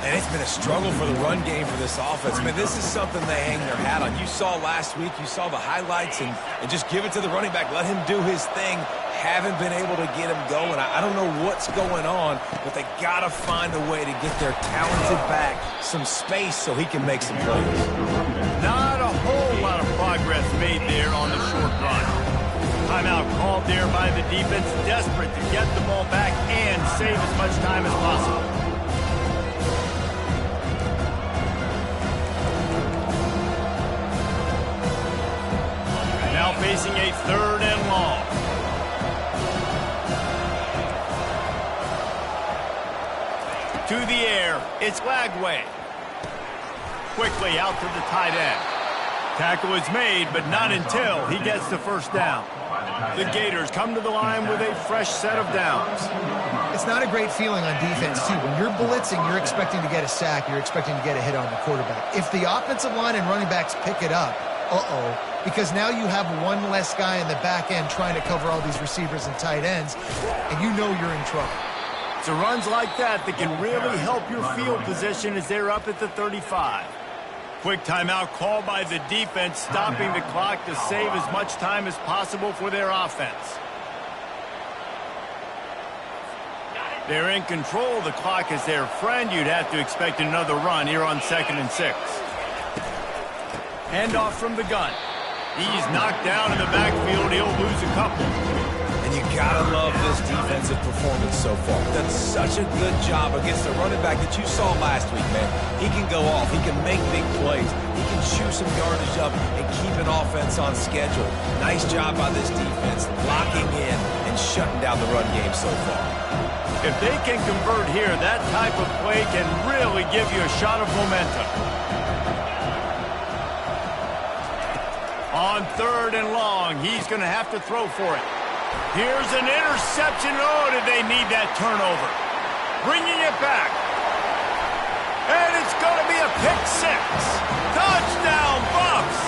And it's been a struggle for the run game for this offense. I mean, this is something they hang their hat on. You saw last week, you saw the highlights, and just give it to the running back. Let him do his thing. Haven't been able to get him going. I don't know what's going on, but they got to find a way to get their talented back some space so he can make some plays. Not a whole lot of progress made there on the short run. Timeout called there by the defense, desperate to get the ball back and save as much time as possible. Now facing a 3rd and long. To the air, it's Lagway. quickly out to the tight end. Tackle is made, but not until he gets the first down. The Gators come to the line with a fresh set of downs. It's not a great feeling on defense, too. When you're blitzing, you're expecting to get a sack. You're expecting to get a hit on the quarterback. If the offensive line and running backs pick it up, because now you have one less guy in the back end trying to cover all these receivers and tight ends, and you know you're in trouble. It's runs like that can really help your field position as they're up at the 35. Quick timeout called by the defense, stopping the clock to save as much time as possible for their offense. They're in control. The clock is their friend. You'd have to expect another run here on 2nd and 6. Handoff from the gun. He's knocked down in the backfield. He'll lose a couple. And you gotta love this defensive performance so far. Done such a good job against the running back that you saw last week, man. He can go off. He can make big plays. He can chew some yardage up and keep an offense on schedule. Nice job by this defense, locking in and shutting down the run game so far. If they can convert here, that type of play can really give you a shot of momentum. On 3rd and long, he's going to have to throw for it. Here's an interception. Oh, did they need that turnover? Bringing it back. And it's going to be a pick 6. Touchdown, Buffs!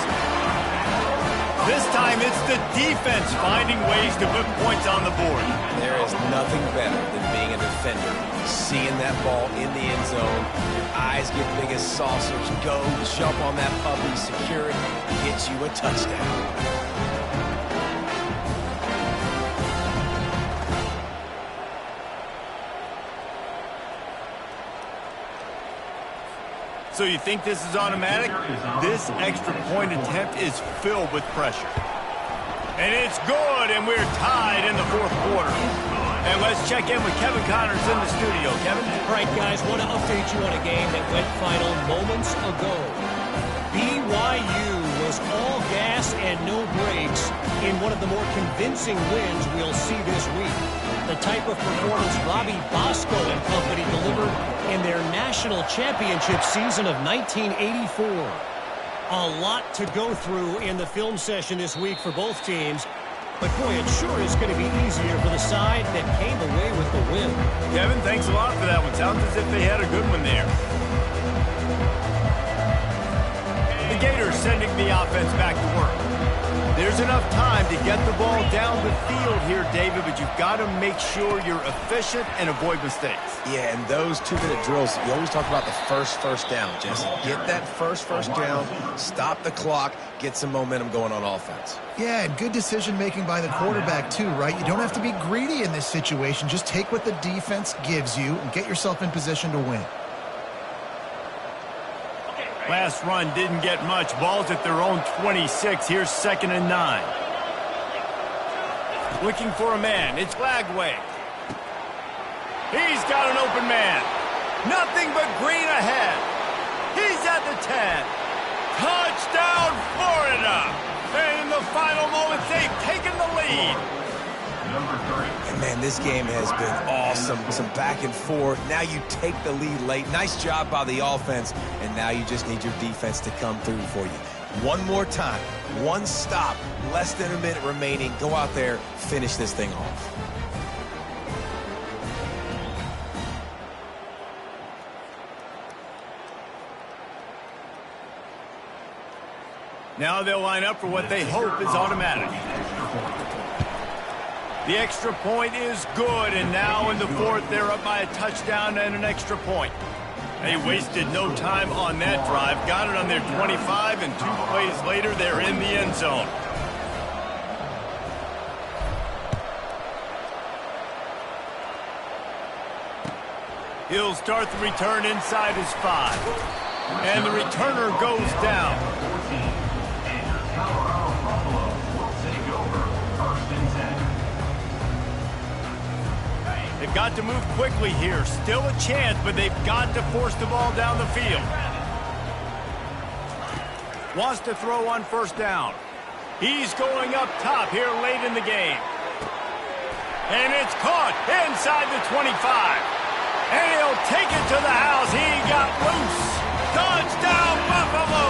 This time it's the defense finding ways to put points on the board. There is nothing better than being a defender. Seeing that ball in the end zone, your eyes get big as saucers, go, jump on that puppy, secure it, gets you a touchdown. So you think this is automatic? This extra point attempt is filled with pressure. And it's good, and we're tied in the 4th quarter. And let's check in with Kevin Connors in the studio. Kevin? All right, guys, want to update you on a game that went final moments ago. BYU was all gas and no brakes in one of the more convincing wins we'll see this week. The type of performance Robbie Bosco and company delivered in their national championship season of 1984. A lot to go through in the film session this week for both teams. But, boy, it sure is going to be easier for the side that came away with the win. Kevin, thanks a lot for that one. Sounds as if they had a good one there. The Gators sending the offense back to work. There's enough time to get the ball down the field here, David, but you've got to make sure you're efficient and avoid mistakes. Yeah, and those 2-minute drills, you always talk about the first down, Jesse. Get that first down, stop the clock, get some momentum going on offense. Yeah, and good decision-making by the quarterback, too, right? You don't have to be greedy in this situation. Just take what the defense gives you and get yourself in position to win. Last run didn't get much. Ball's at their own 26. Here's 2nd and 9. Looking for a man. It's Lagway. He's got an open man. Nothing but green ahead. He's at the 10. Touchdown, Florida. And in the final moments, they've taken the lead. And man, this game has been awesome. Some back and forth. Now you take the lead late. Nice job by the offense. And now you just need your defense to come through for you. One more time. One stop. Less than a minute remaining. Go out there. Finish this thing off. Now they'll line up for what they hope is automatic. The extra point is good, and now in the 4th, they're up by a touchdown and an extra point. They wasted no time on that drive, got it on their 25, and 2 plays later, they're in the end zone. He'll start the return inside his 5. And the returner goes down. They've got to move quickly here. Still a chance, but they've got to force the ball down the field. Wants to throw on 1st down. He's going up top here late in the game. And it's caught inside the 25. And he'll take it to the house. He got loose. Touchdown, Buffalo!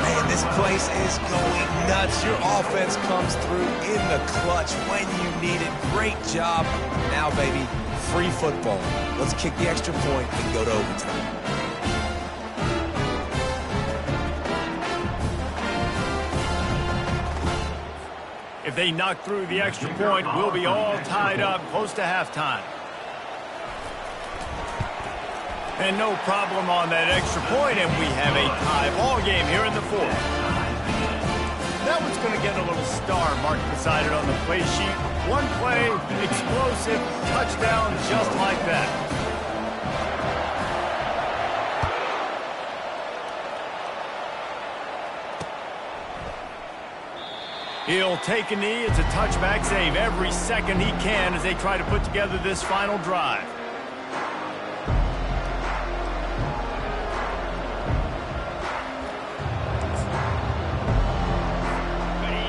Man, this place is going nuts. Your offense comes through in the clutch when you need it. Great job. Now, baby, free football. Let's kick the extra point and go to overtime. If they knock through the extra point, we'll be all tied up close to halftime. And no problem on that extra point, and we have a tie ball game here in the fourth. That one's going to get a little star marked beside it on the play sheet. One play, explosive, touchdown, just like that. He'll take a knee. It's a touchback save every second he can as they try to put together this final drive.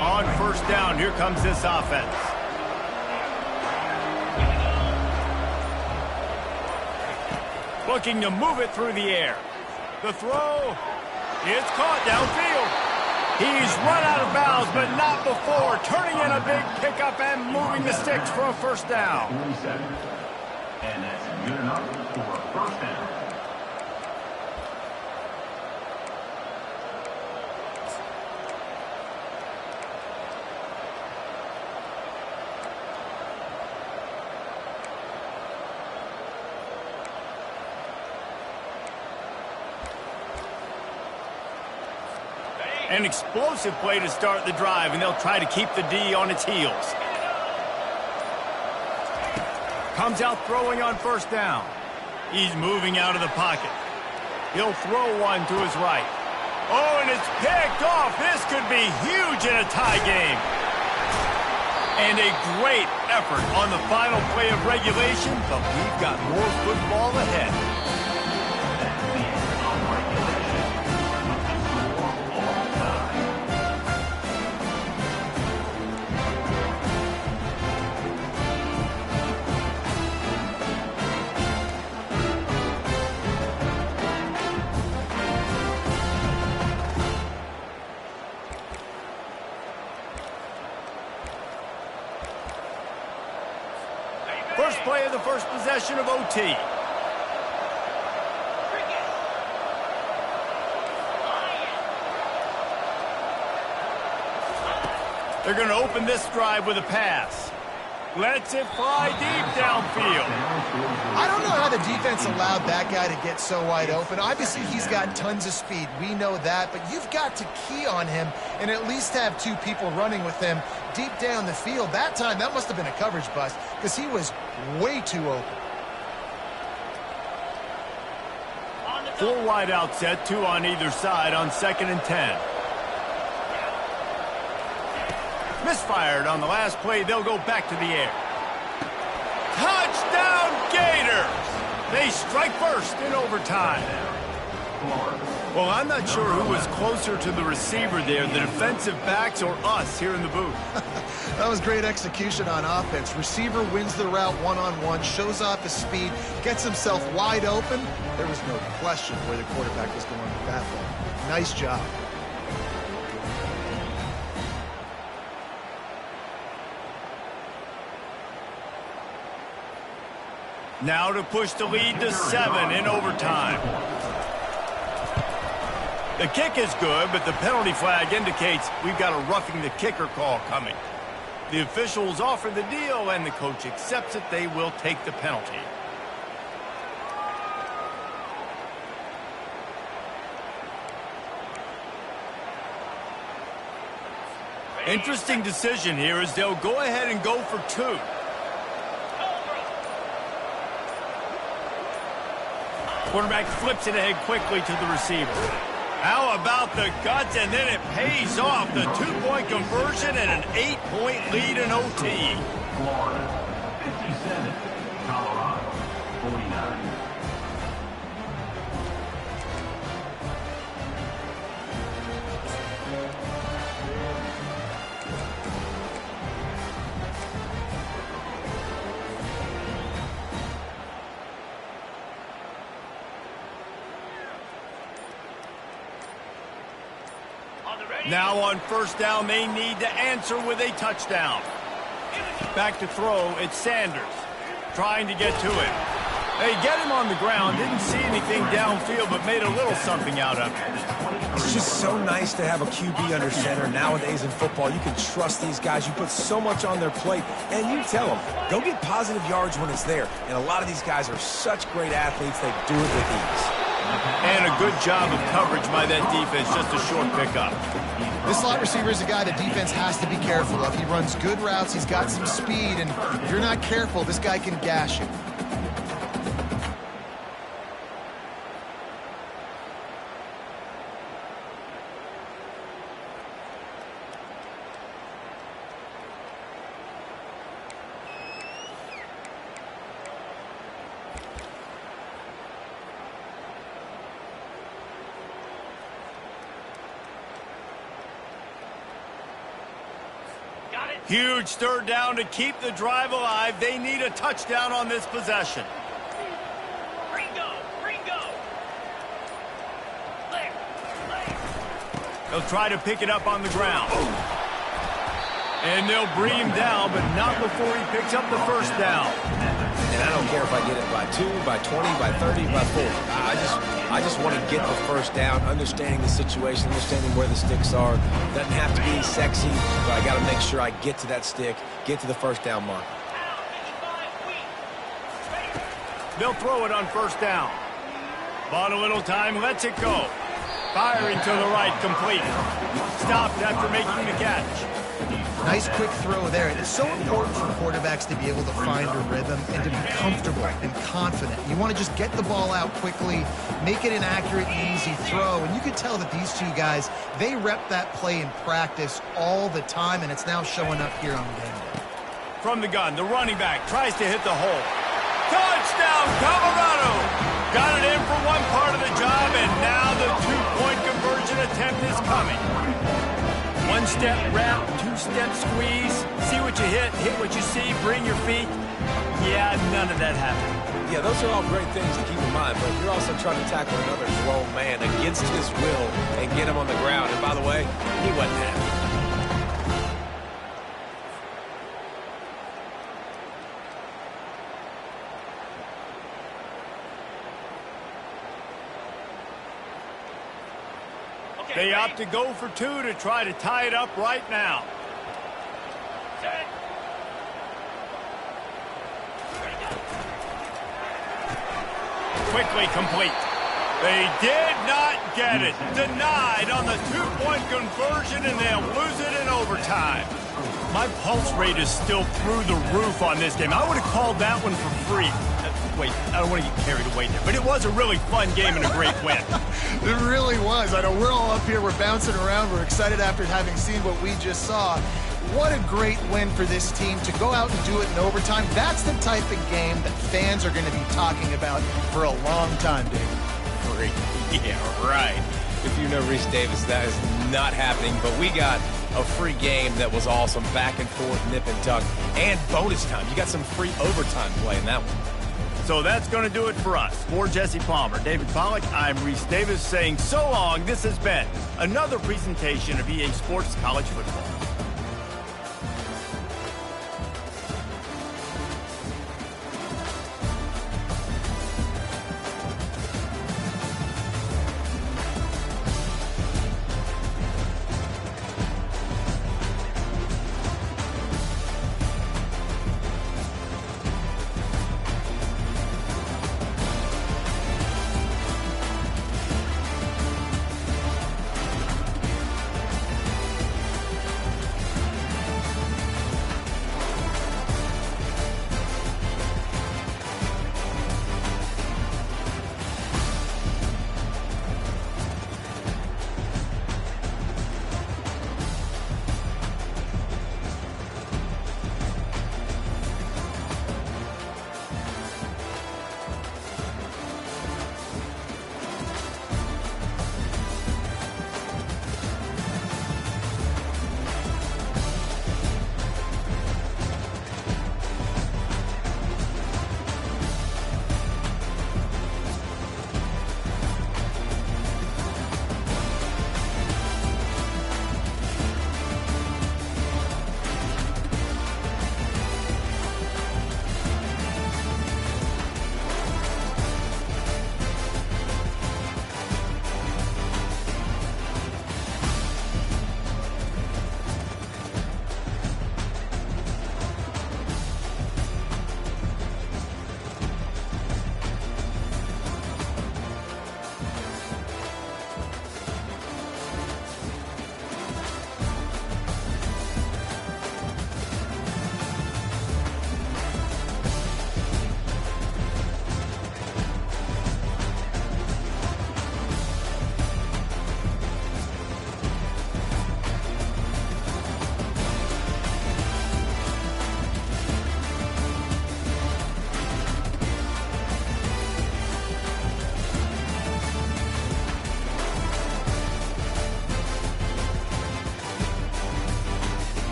On first down, here comes this offense. Looking to move it through the air. The throw, it's caught downfield. He's run out of bounds, but not before. Turning in a big pickup and moving the sticks for a first down. 40 seconds. And that's good enough for a first down. An explosive play to start the drive, and they'll try to keep the D on its heels. Comes out throwing on first down. He's moving out of the pocket. He'll throw one to his right. Oh, and it's picked off. This could be huge in a tie game. And a great effort on the final play of regulation, but we've got more football ahead. That's the end of regulation. All time. First play of the first possession of OT. They're going to open this drive with a pass. Lets it fly deep downfield. I don't know how the defense allowed that guy to get so wide open. Obviously, he's got tons of speed. We know that, but you've got to key on him and at least have two people running with him deep down the field. That time, that must have been a coverage bust because he was way too open. Four wide out set, two on either side on 2nd and 10. Misfired on the last play. They'll go back to the air. Touchdown, Gators! They strike first in overtime. Well, I'm not sure who was closer to the receiver there, the defensive backs or us here in the booth. That was great execution on offense. Receiver wins the route one-on-one, shows off his speed, gets himself wide open. There was no question where the quarterback was going with that ball. Nice job. Now to push the lead to 7 in overtime. The kick is good, but the penalty flag indicates we've got a roughing the kicker call coming. The officials offer the deal, and the coach accepts it. They will take the penalty. Interesting decision here as they'll go ahead and go for 2. Quarterback flips it ahead quickly to the receiver. How about the guts, and then it pays off. The 2-point conversion and an 8-point lead in OT. Florida, 57. Colorado, 49. Now on first down, they need to answer with a touchdown. Back to throw, it's Sanders. Trying to get to it. They get him on the ground, didn't see anything downfield, but made a little something out of it. It's just so nice to have a QB under center. Nowadays in football, you can trust these guys. You put so much on their plate, and you tell them, go get positive yards when it's there. And a lot of these guys are such great athletes, they do it with ease. And a good job of coverage by that defense, just a short pickup. This slot receiver is a guy the defense has to be careful of. He runs good routes, he's got some speed, and if you're not careful, this guy can gash you. Huge third down to keep the drive alive. They need a touchdown on this possession. Ringo! They'll try to pick it up on the ground. And they'll bring him down, but not before he picks up the first down. And I don't care if I get it by 2, by 20, by 30, by 40. I just want to get the first down, understanding the situation, understanding where the sticks are. Doesn't have to be sexy, but I got to make sure I get to that stick, get to the first down mark. They'll throw it on first down. Bought a little time, lets it go. Firing to the right, complete. Stopped after making the catch. Nice quick throw there. It's so important for quarterbacks to be able to find a rhythm and to be comfortable and confident. You want to just get the ball out quickly, make it an accurate and easy throw. And you can tell that these two guys, they rep that play in practice all the time, and it's now showing up here on game day. From the gun, the running back tries to hit the hole. Touchdown, Colorado! Got it in for one part of the job, and now the two-point conversion attempt is coming. One-step wrap, two-step squeeze. See what you hit what you see, bring your feet. Yeah, none of that happened. Yeah, those are all great things to keep in mind, but you're also trying to tackle another grown man against his will and get him on the ground. And by the way, he wasn't happy. They opt to go for 2 to try to tie it up right now. Quickly complete. They did not get it. Denied on the two-point conversion, and they'll lose it in overtime. My pulse rate is still through the roof on this game. I would have called that one for free. Wait, I don't want to get carried away there, but it was a really fun game and a great win. It really was. I know we're all up here, we're bouncing around, we're excited after having seen what we just saw. What a great win for this team to go out and do it in overtime. That's the type of game that fans are going to be talking about for a long time, Dave. Free. Yeah, right. If you know Reese Davis, that is not happening, but we got a free game that was awesome, back and forth, nip and tuck, and bonus time. You got some free overtime play in that one. So that's going to do it for us. For Jesse Palmer, David Pollack, I'm Reese Davis saying so long. This has been another presentation of EA Sports College Football.